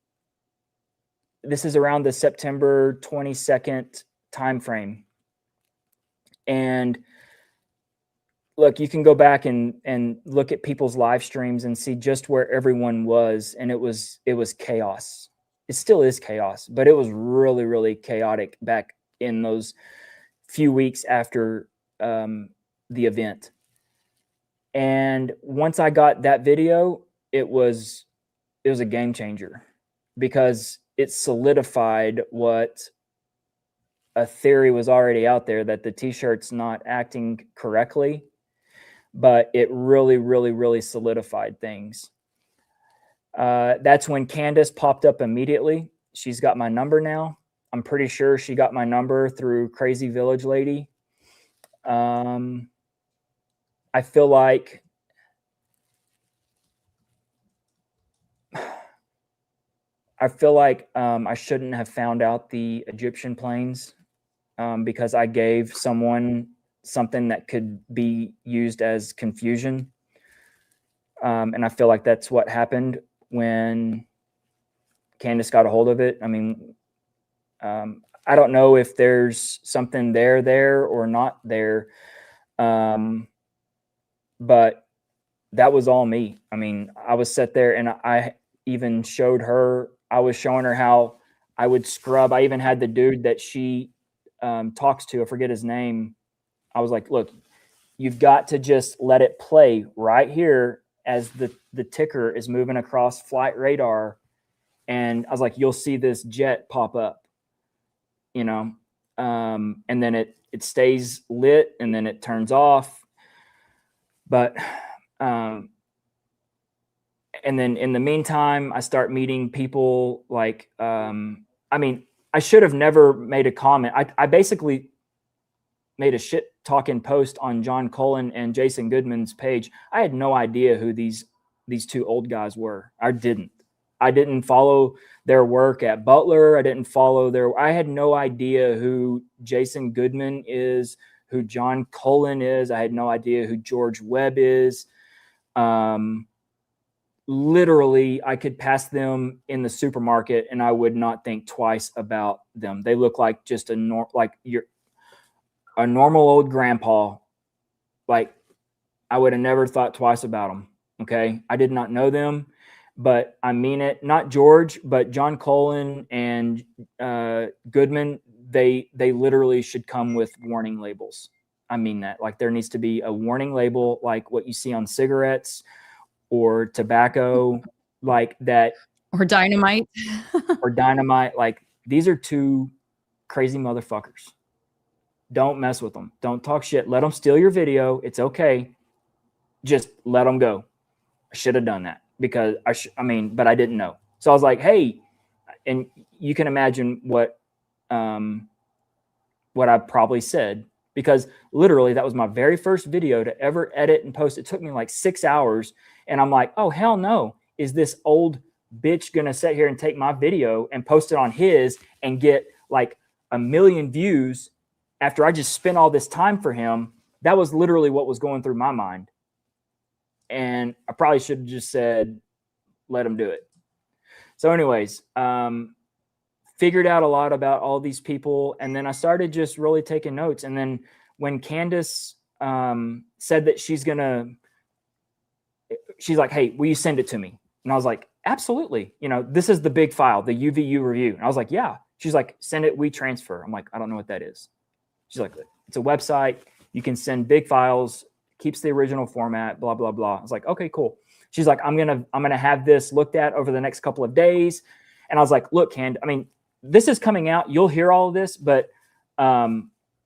this is around the September 22nd timeframe. And look, you can go back and look at people's live streams and see just where everyone was. And it was chaos. It still is chaos, but it was really, really chaotic back in those few weeks after the event. And once I got that video, it was a game changer because it solidified what a theory was already out there, that the t-shirt's not acting correctly, but it really, really, really solidified things. That's when Candace popped up immediately. She's got my number now. I'm pretty sure she got my number through Crazy Village Lady. I feel like I shouldn't have found out the Egyptian planes because I gave someone something that could be used as confusion. And I feel like that's what happened when Candace got a hold of it. I mean, I don't know if there's something there or not there. But that was all me. I mean, I was sat there and I even showed her, I was showing her how I would scrub. I even had the dude that she talks to, I forget his name. I was like, look, you've got to just let it play right here as the ticker is moving across flight radar. And I was like, you'll see this jet pop up, you know, and then it stays lit and then it turns off. But, and then in the meantime, I start meeting people like, I mean, I should have never made a comment. I basically made a shit talking post on John Cullen and Jason Goodman's page. I had no idea who these two old guys were. I didn't follow their work at Butler. I had no idea who Jason Goodman is, who John Cullen is. I had no idea who George Webb is. Literally, I could pass them in the supermarket and I would not think twice about them. They look like just a normal old grandpa. Like, I would have never thought twice about them. Okay. I did not know them, but I mean it. Not George, but John Cullen and Goodman. They literally should come with warning labels. I mean that. Like, there needs to be a warning label, like what you see on cigarettes or tobacco, like that. Or dynamite. Or dynamite. Like, these are two crazy motherfuckers. Don't mess with them. Don't talk shit. Let them steal your video. It's okay. Just let them go. I should have done that because but I didn't know. So I was like, hey, and you can imagine what I probably said, because literally that was my very first video to ever edit and post. It took me like 6 hours. And I'm like, oh, hell no. Is this old bitch going to sit here and take my video and post it on his and get like 1 million views after I just spent all this time for him? That was literally what was going through my mind. And I probably should have just said, let him do it. So anyways, figured out a lot about all these people. And then I started just really taking notes. And then when Candace said that she's like, hey, will you send it to me? And I was like, absolutely. You know, this is the big file, the UVU review. And I was like, yeah. She's like, send it, we transfer. I'm like, I don't know what that is. She's like, it's a website. You can send big files, keeps the original format, blah, blah, blah. I was like, okay, cool. She's like, I'm gonna have this looked at over the next couple of days. And I was like, look, Cand, I mean, this is coming out. You'll hear all of this, but I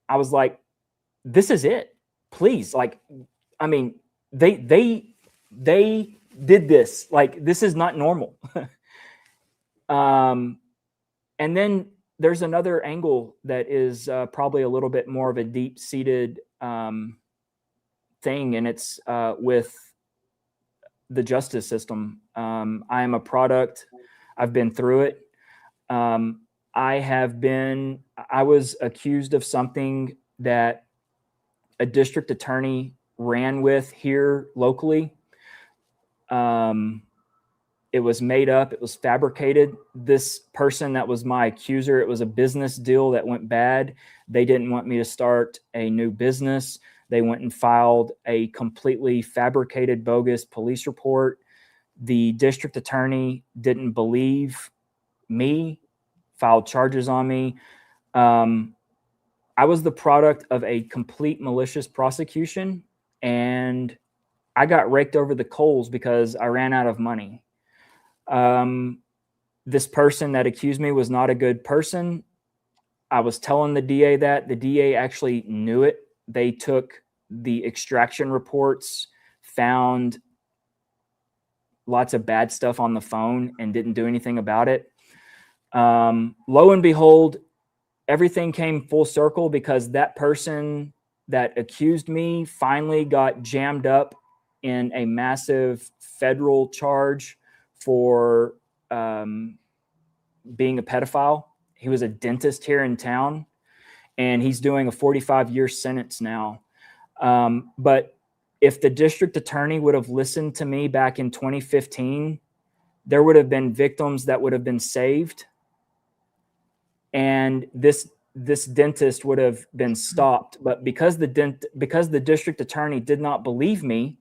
was like, this is it. Please. Like, I mean, they did this. Like, this is not normal. And then there's another angle that is probably a little bit more of a deep-seated thing, and it's with the justice system. I am a product. I've been through it. I was accused of something that a district attorney ran with here locally. It was made up. It was fabricated. This person that was my accuser, it was a business deal that went bad. They didn't want me to start a new business. They went and filed a completely fabricated, bogus police report. The district attorney didn't believe me, filed charges on me. I was the product of a complete malicious prosecution, and I got raked over the coals because I ran out of money. This person that accused me was not a good person. I was telling the DA that. The DA actually knew it. They took the extraction reports, found lots of bad stuff on the phone, and didn't do anything about it. Lo and behold, everything came full circle because that person that accused me finally got jammed up in a massive federal charge for being a pedophile. He was a dentist here in town, and he's doing a 45-year sentence now. But if the district attorney would have listened to me back in 2015, there would have been victims that would have been saved. And this dentist would have been stopped. But because the district attorney did not believe me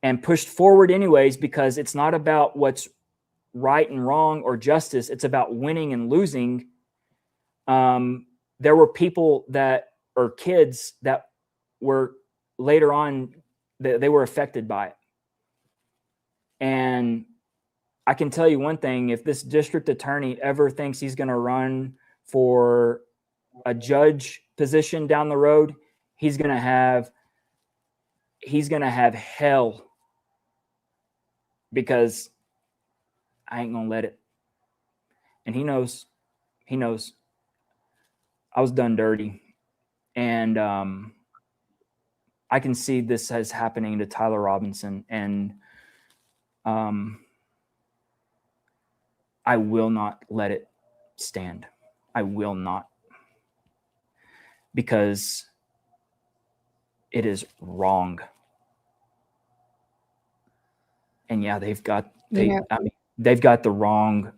and pushed forward anyways, because it's not about what's right and wrong or justice, it's about winning and losing. There were people or kids that were later on, they were affected by it. And I can tell you one thing, if this district attorney ever thinks he's going to run for a judge position down the road, he's going to have hell, because I ain't going to let it. And he knows. I was done dirty. And I can see this as happening to Tyler Robinson, and I will not let it stand. I will not, because it is wrong. And yeah, they've got the wrong.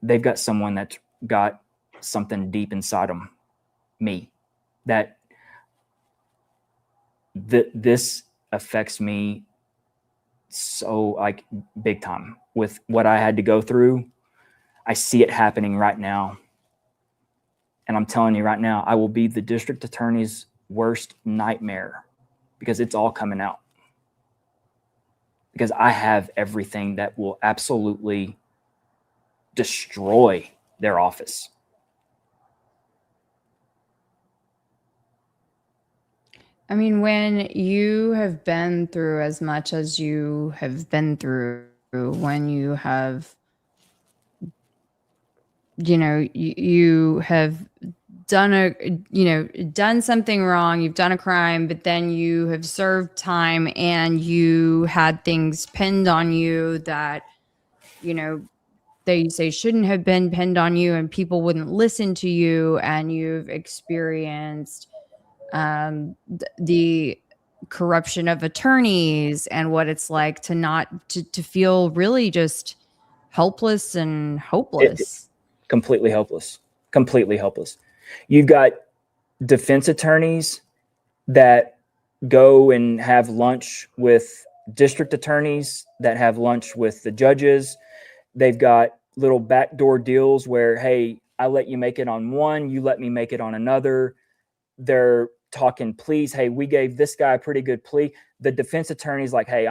They've got someone that's got something deep inside them, me, that this affects me so like big time with what I had to go through. I see it happening right now. And I'm telling you right now, I will be the district attorney's worst nightmare, because it's all coming out. Because I have everything that will absolutely destroy their office. I mean, when you have been through as much as you have been through, when you have, you have done something wrong, you've done a crime, but then you have served time and you had things pinned on you that, they say shouldn't have been pinned on you, and people wouldn't listen to you, and you've experienced the corruption of attorneys and what it's like to feel really just helpless and hopeless. Completely helpless. You've got defense attorneys that go and have lunch with district attorneys, that have lunch with the judges. They've got little backdoor deals where, hey, I let you make it on one, you let me make it on another. They're talking pleas. Hey, we gave this guy a pretty good plea. The defense attorney's like, hey,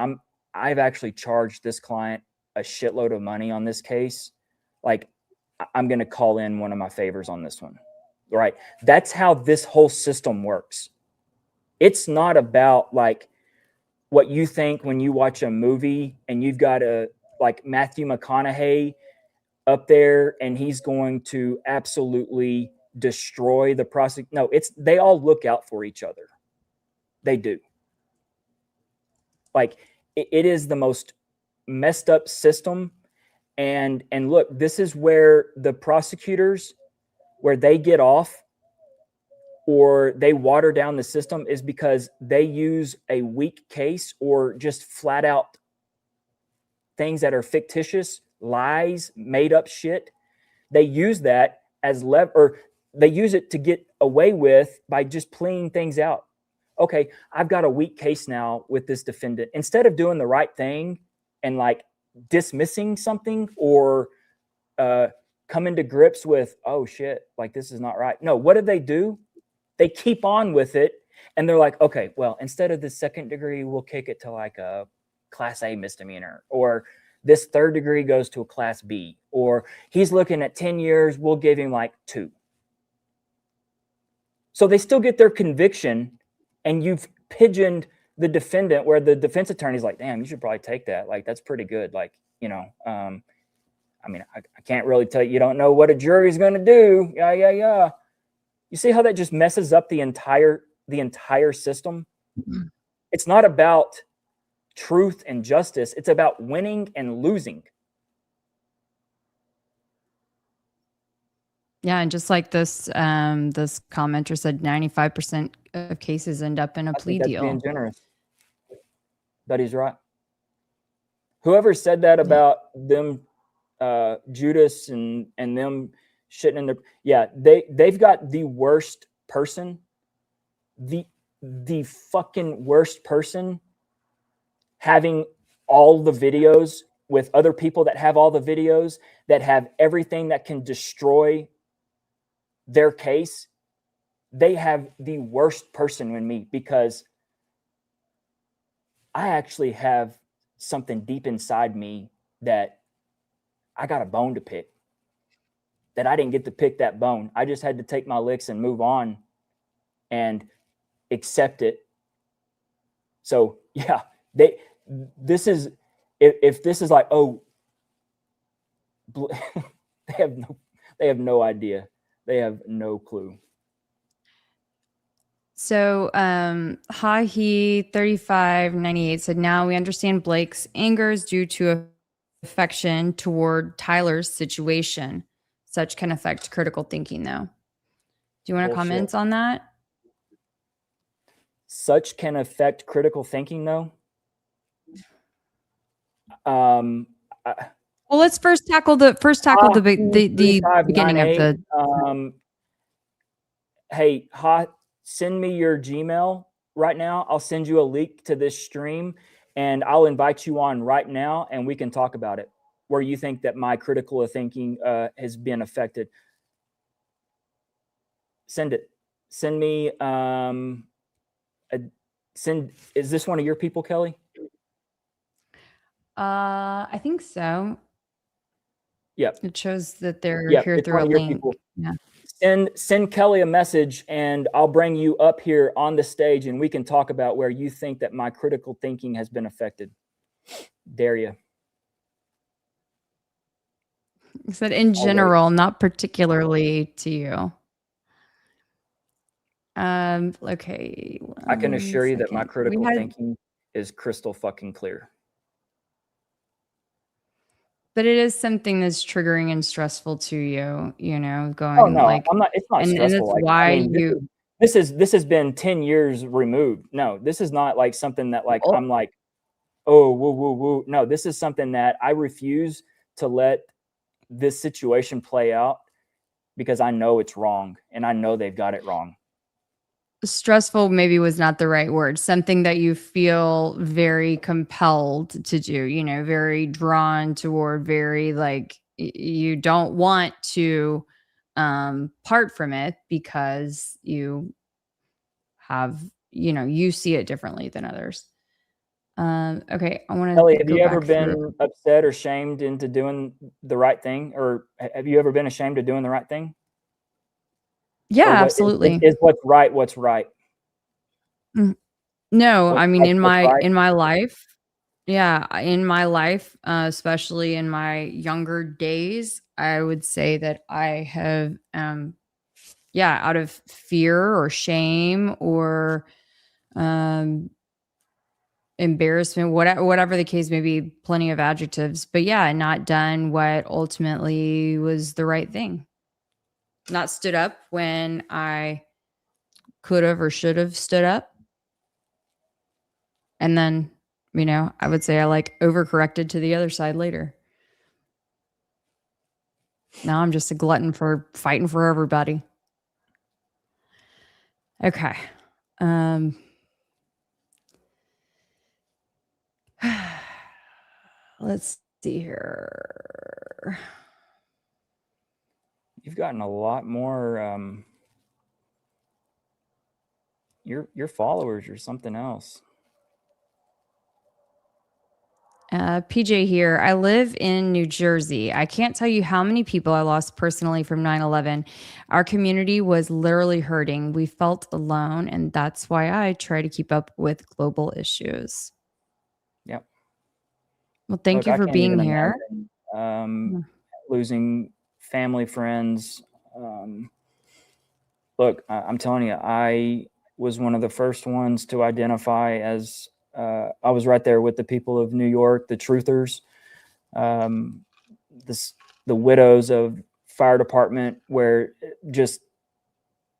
I've actually charged this client a shitload of money on this case. Like, I'm going to call in one of my favors on this one. Right? That's how this whole system works. It's not about like what you think when you watch a movie and you've got a like Matthew McConaughey up there and he's going to absolutely destroy the prosecution. No, they all look out for each other. They do. Like it is the most messed up system. And look, this is where the prosecutors, where they get off or they water down the system, is because they use a weak case or just flat out things that are fictitious, lies, made up shit. They use that as or they use it to get away with by just pleading things out. Okay, I've got a weak case now with this defendant. Instead of doing the right thing and like dismissing something or coming to grips with, oh shit, like this is not right. No, what do? They keep on with it. And they're like, okay, well, instead of the second degree, we'll kick it to like a class A misdemeanor, or this third degree goes to a class B, or he's looking at 10 years, we'll give him like 2. So they still get their conviction, and you've pigeoned the defendant where the defense attorney's like, damn, you should probably take that. Like, that's pretty good. Like, you know, I mean, I can't really tell you, you don't know what a jury's going to do. Yeah. You see how that just messes up the entire system? Mm-hmm. It's not about truth and justice. It's about winning and losing. Yeah, and just like this commenter said, 95% of cases end up in a plea deal. Being generous. But he's right. Whoever said that about them, Judas and them shitting in their, they've got the worst person, the fucking worst person, having all the videos with other people that have all the videos, that have everything that can destroy their case. They have the worst person in me, because I actually have something deep inside me that I got a bone to pick, that I didn't get to pick that bone. I just had to take my licks and move on and accept it. So yeah, this is, if this is like, oh, they have no idea. They have no clue. So, Hahi 3598 said, now we understand Blake's anger is due to affection toward Tyler's situation. Such can affect critical thinking, though. Do you want to comment on that? Such can affect critical thinking, though. Well, let's first tackle the beginning of the. Hey, send me your Gmail right now. I'll send you a link to this stream, and I'll invite you on right now, and we can talk about it, where you think that my critical thinking has been affected. Send it. Send me. Is this one of your people, Kelly? I think so. Yeah. It shows that they're here through a link. Yeah. Send Kelly a message, and I'll bring you up here on the stage, and we can talk about where you think that my critical thinking has been affected. Dare you? He said in general, not particularly to you. Okay. I can assure you that my critical thinking is crystal fucking clear. But it is something that's triggering and stressful to you, you know, going I'm not, it's not stressful. And that's why this has been 10 years removed. No, this is not like something that like, I'm like, oh, woo, woo, woo. No, this is something that I refuse to let this situation play out, because I know it's wrong, and I know they've got it wrong. stressful maybe was not the right word. Something that you feel very compelled to do, you know, very drawn toward, very like you don't want to part from it because you have, you know, you see it differently than others. Okay, I want Kelly, to have go you ever back through. been upset or shamed into doing the right thing, or have you ever been ashamed of doing the right thing? Yeah, Or what absolutely. is what's right? What's right? No, What's I mean right? What's right? in my life, yeah, in my life, especially in my younger days, I would say that I have yeah, out of fear or shame or um embarrassment, whatever the case may be, plenty of adjectives, but yeah, not done what ultimately was the right thing. Not stood up when I could have or should have stood up. And then, you know, I would say I like overcorrected to the other side later. Now I'm just a glutton for fighting for everybody. Okay. Um let's see here. You've gotten a lot more. Your followers or something else. PJ here. I live in New Jersey. I can't tell you how many people I lost personally from 9/11. Our community was literally hurting. We felt alone, and that's why I try to keep up with global issues. Yep. Well, thank Look, you I for can't being even here. imagine losing family, friends. Look, I'm telling you, I was one of the first ones to identify as I was right there with the people of New York, the truthers, um, the widows of fire department, where just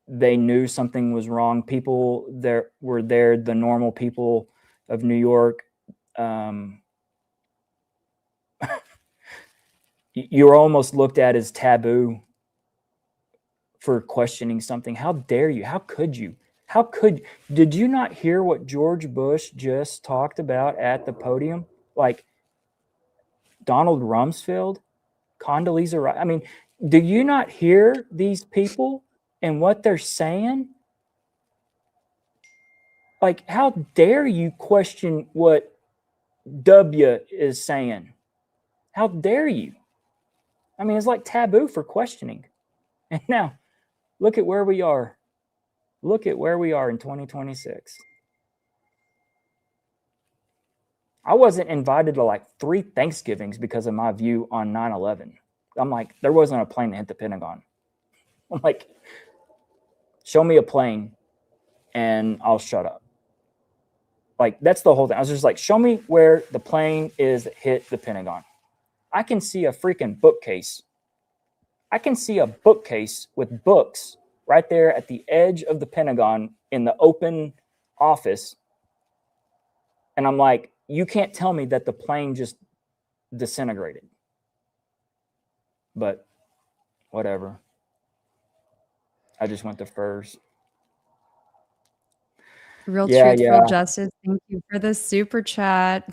they knew something was wrong. People there were there, the normal people of New York. You were almost looked at as taboo for questioning something. How dare you? How could you? Did you not hear what George Bush just talked about at the podium? Like Donald Rumsfeld, Condoleezza Rice. I mean, do you not hear these people and what they're saying? Like, how dare you question what W is saying? How dare you? I mean, it's like taboo for questioning. And now, look at where we are. Look at where we are in 2026. I wasn't invited to like 3 Thanksgivings because of my view on 9/11. I'm like, there wasn't a plane that hit the Pentagon. I'm like, show me a plane and I'll shut up. Like, that's the whole thing. I was just like, show me where the plane is that hit the Pentagon. I can see a freaking bookcase. I can see a bookcase with books right there at the edge of the Pentagon in the open office. And I'm like, you can't tell me that the plane just disintegrated. But whatever. I just went to FERS. Real Yeah, truthful yeah. justice. Thank you for the super chat.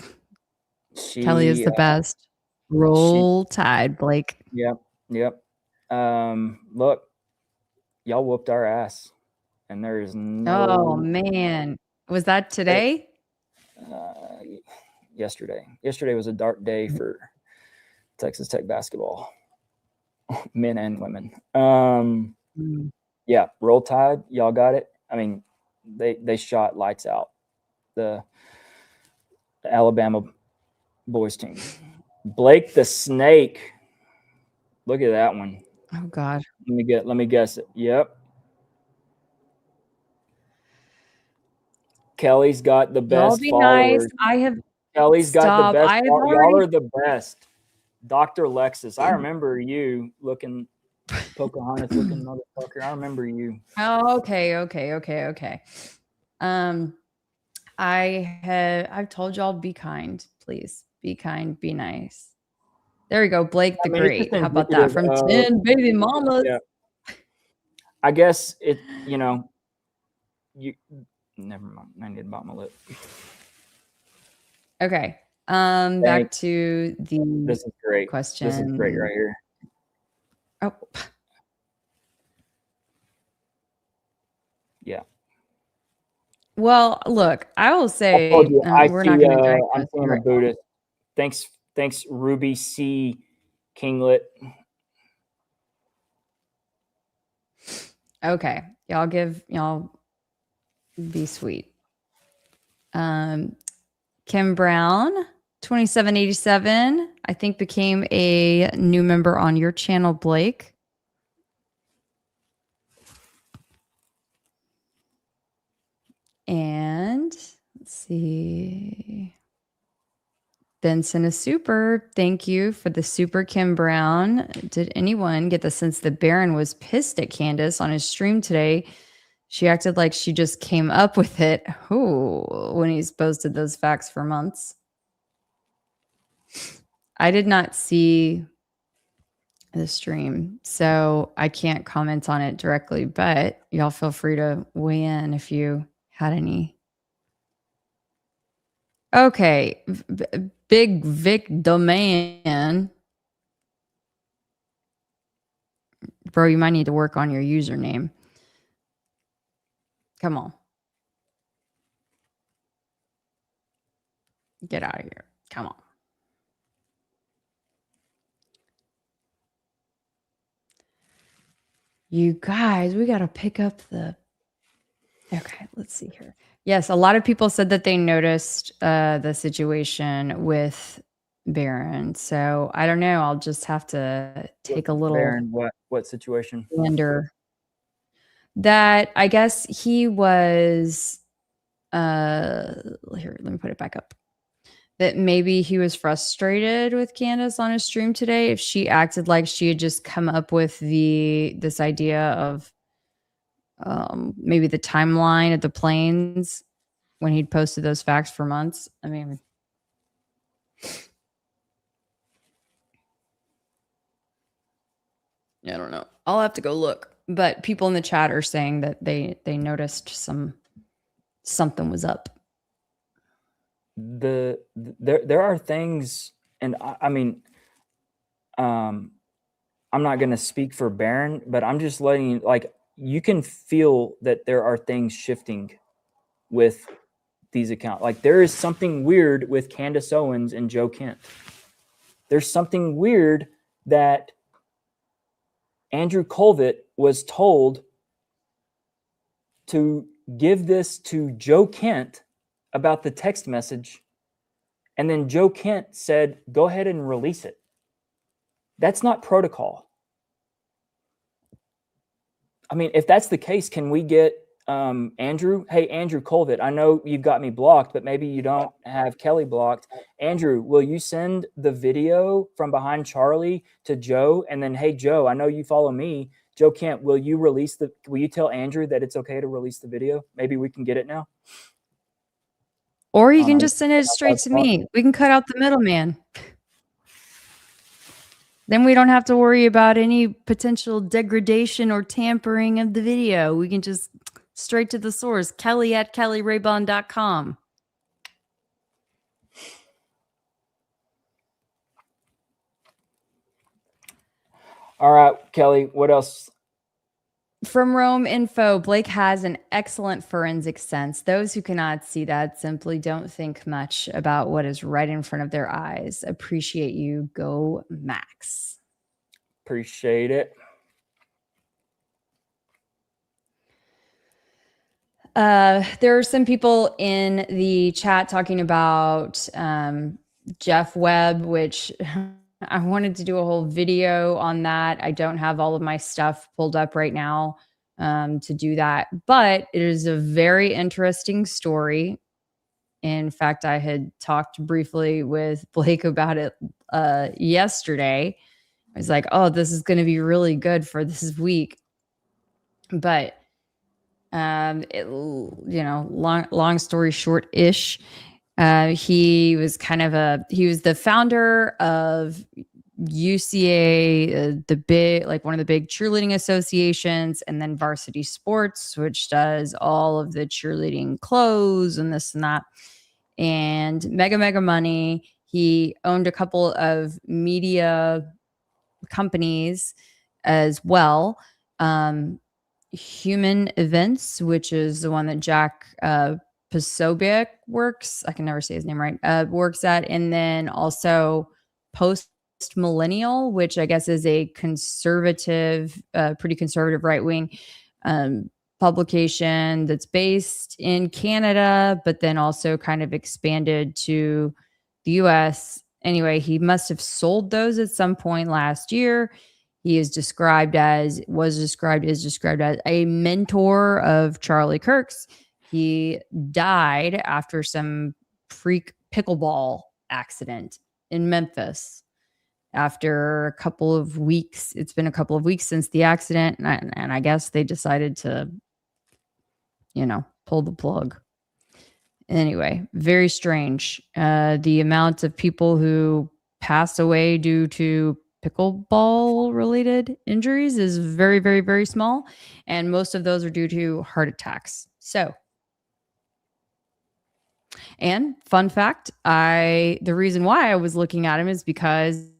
Kelly is She, the best. she, Roll Tide, Blake. yep, yep. Look, y'all whooped our ass, and there is Oh no man. Was that today? uh, yesterday. Yesterday was a dark day for Texas Tech basketball, men and women. Mm. Yeah, Roll Tide, y'all got it. I mean, they shot lights out. The Alabama boys team. Blake the Snake. Look at that one. Oh God. Let me guess it. Yep. Kelly's got the Y'all best be nice. followers. I have Kelly's got the stop. best. I have Y'all already are the best. Dr. Lexus. I remember you looking Pocahontas looking motherfucker. I remember you. Oh, okay. I've told y'all be kind, please. Be kind, be nice. There we go. Blake the I mean, it's just Great. How about that? indicative From of, 10 baby mamas. yeah. I guess it, you never mind. I need to bite my lip. Okay. Back Thanks. to the This is great. question. This is great right here. Oh, Yeah. well, look, I will I say, told you, I we're see. not going to I'm digress seeing a right now. Buddhist. Thanks, Ruby C. Kinglet. Okay. Y'all be sweet. Kim Brown, 2787, I think became a new member on your channel, Blake. And let's see. Benson is super. Thank you for the super, Kim Brown. Did anyone get the sense that Baron was pissed at Candace on his stream today? She acted like she just came up with it. Ooh, when he's posted those facts for months. I did not see the stream, so I can't comment on it directly, but y'all feel free to weigh in if you had any. Okay, Big Vic Domain. Bro, you might need to work on your username. Come on. Get out of here. Come on. You guys, we got to pick up the... Okay, let's see here. Yes, a lot of people said that they noticed the situation with Baron. So I don't know. I'll just have to take a little... Baron, what situation? Wonder. That I guess he was... here, let me put it back up. That maybe he was frustrated with Candace on his stream today if she acted like she had just come up with this idea of maybe the timeline of the planes when he'd posted those facts for months. I mean, I don't know. I'll have to go look. But people in the chat are saying that they noticed something was up. There are things, and I mean, I'm not going to speak for Baron, but I'm just letting you, like, you can feel that there are things shifting with these accounts. Like, there is something weird with Candace Owens and Joe Kent. There's something weird that Andrew Colvett was told to give this to Joe Kent about the text message, and then Joe Kent said, go ahead and release it. That's not protocol. I mean, if that's the case, can we get Andrew? Hey, Andrew Colvett, I know you've got me blocked, but maybe you don't have Keli blocked. Andrew, will you send the video from behind Charlie to Joe? And then, hey, Joe, I know you follow me. Joe Kent, will you tell Andrew that it's okay to release the video? Maybe we can get it now. Or you can just send it straight to me. We can cut out the middleman. Then we don't have to worry about any potential degradation or tampering of the video. We can just straight to the source. Keli at KeliRaybon.com. All right, Keli, what else? From Rome Info, Blake has an excellent forensic sense. Those who cannot see that simply don't think much about what is right in front of their eyes. Appreciate you. Go Max. Appreciate it. There are some people in the chat talking about Jeff Webb, which I wanted to do a whole video on that. I don't have all of my stuff pulled up right now to do that, but it is a very interesting story. In fact, I had talked briefly with Blake about it yesterday. I was like, oh, this is going to be really good for this week. But long story short-ish, he was the founder of UCA, the big, like one of the big cheerleading associations, and then Varsity Sports, which does all of the cheerleading clothes and this and that, and mega money. He owned a couple of media companies as well. Human Events, which is the one that Jack Posobiec works. I can never say his name right. Works at, and then also Post Millennial, which I guess is a conservative, pretty conservative right wing publication that's based in Canada, but then also kind of expanded to the US. Anyway, he must have sold those at some point last year. He is described as a mentor of Charlie Kirk's. He died after some freak pickleball accident in Memphis after a couple of weeks. It's been a couple of weeks since the accident, and I guess they decided to, pull the plug. Anyway, very strange. The amount of people who pass away due to pickleball related injuries is very, very, very small. And most of those are due to heart attacks. So, and fun fact, the reason why I was looking at him is because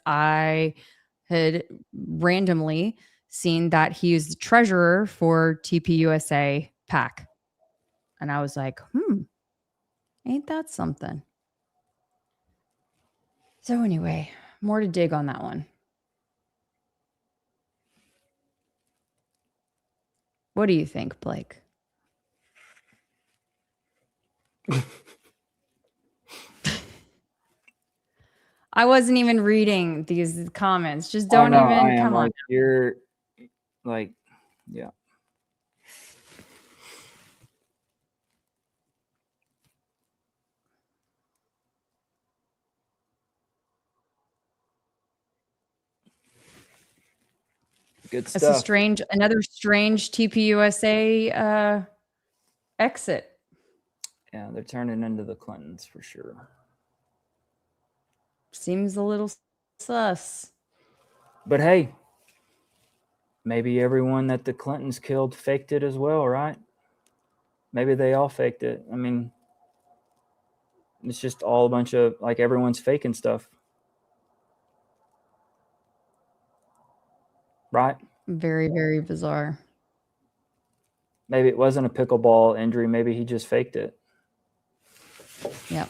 I had randomly seen that he is the treasurer for TPUSA PAC. And I was like, ain't that something? So anyway, more to dig on that one. What do you think, Blake? I wasn't even reading these comments. Just don't even come on. You're like, yeah. Good stuff. It's another strange TPUSA exit. Yeah, they're turning into the Clintons for sure. Seems a little sus. But hey, maybe everyone that the Clintons killed faked it as well, right? Maybe they all faked it. I mean, it's just all a bunch of, like, everyone's faking stuff. Right? Very, very bizarre. Maybe it wasn't a pickleball injury. Maybe he just faked it. Yep.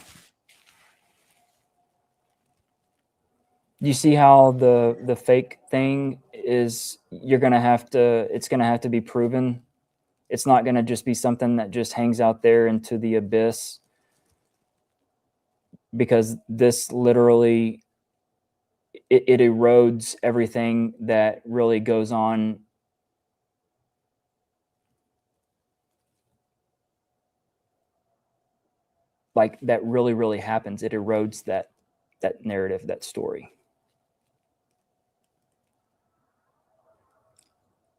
You see how the fake thing is, it's going to have to be proven. It's not going to just be something that just hangs out there into the abyss, because this literally, it erodes everything that really goes on. Like, that really, really happens. It erodes that narrative, that story.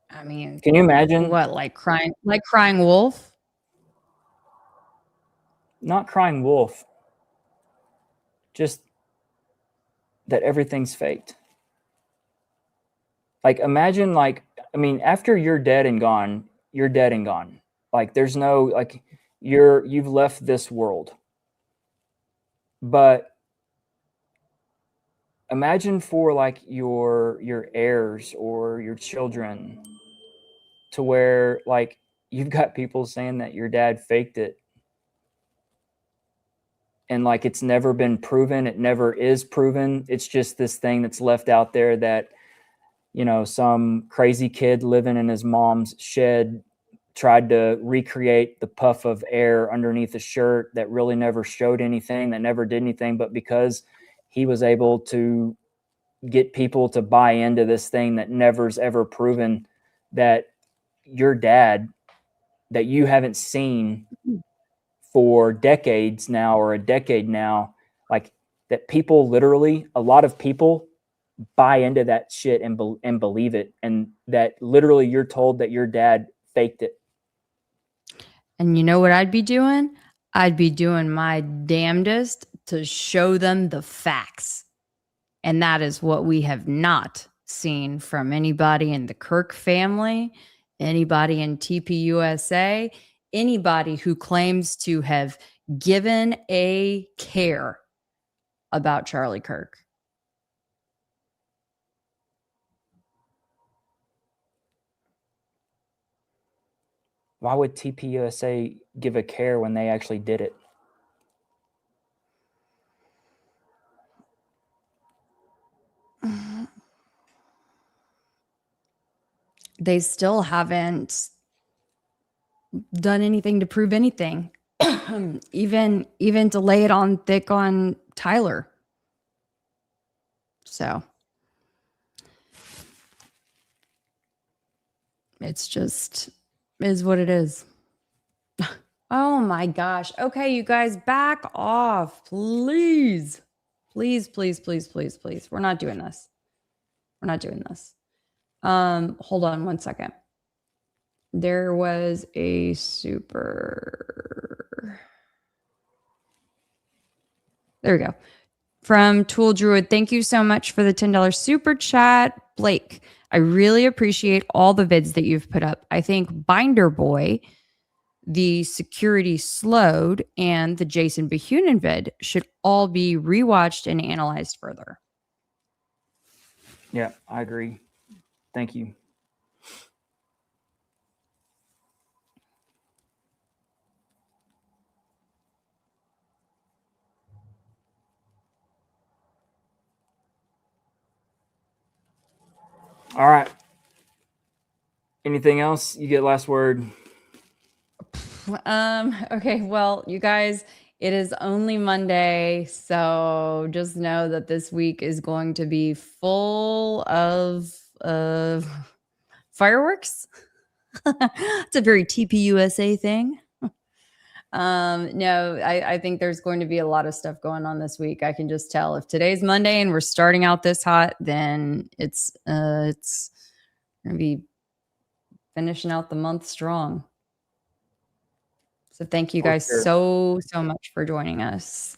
I mean, can you imagine what, like crying wolf? Not crying wolf, just that everything's faked. Like, imagine, like, I mean, after you're dead and gone, you're dead and gone. Like, there's no, like, you've left this world. But imagine for, like, your heirs or your children, to where, like, you've got people saying that your dad faked it, and, like, it's never been proven. It never is proven. It's just this thing that's left out there that, some crazy kid living in his mom's shed tried to recreate the puff of air underneath a shirt that really never showed anything, that never did anything. But because he was able to get people to buy into this thing that never's ever proven, that your dad, that you haven't seen for decades now, or a decade now, like, that people literally, a lot of people buy into that shit and believe it, and that literally you're told that your dad faked it. And you know what I'd be doing? I'd be doing my damnedest to show them the facts. And that is what we have not seen from anybody in the Kirk family, anybody in TPUSA, anybody who claims to have given a care about Charlie Kirk. Why would TPUSA give a care when they actually did it? They still haven't done anything to prove anything. even to lay it on thick on Tyler. So it's just is what it is. Oh my gosh. Okay, you guys, back off, please. Please, please, please, please, please. We're not doing this. We're not doing this. Hold on one second. There was a super. There we go. From Tool Druid, thank you so much for the $10 super chat. Blake, I really appreciate all the vids that you've put up. I think Binder Boy, the Security Slowed, and the Jason Behunin vid should all be rewatched and analyzed further. Yeah, I agree. Thank you. All right. Anything else? You get last word. Okay, well, you guys, it is only Monday, so just know that this week is going to be full of fireworks. It's a very TPUSA thing. No, I think there's going to be a lot of stuff going on this week. I can just tell. If today's Monday and we're starting out this hot, then it's gonna be finishing out the month strong. So thank you guys so much for joining us.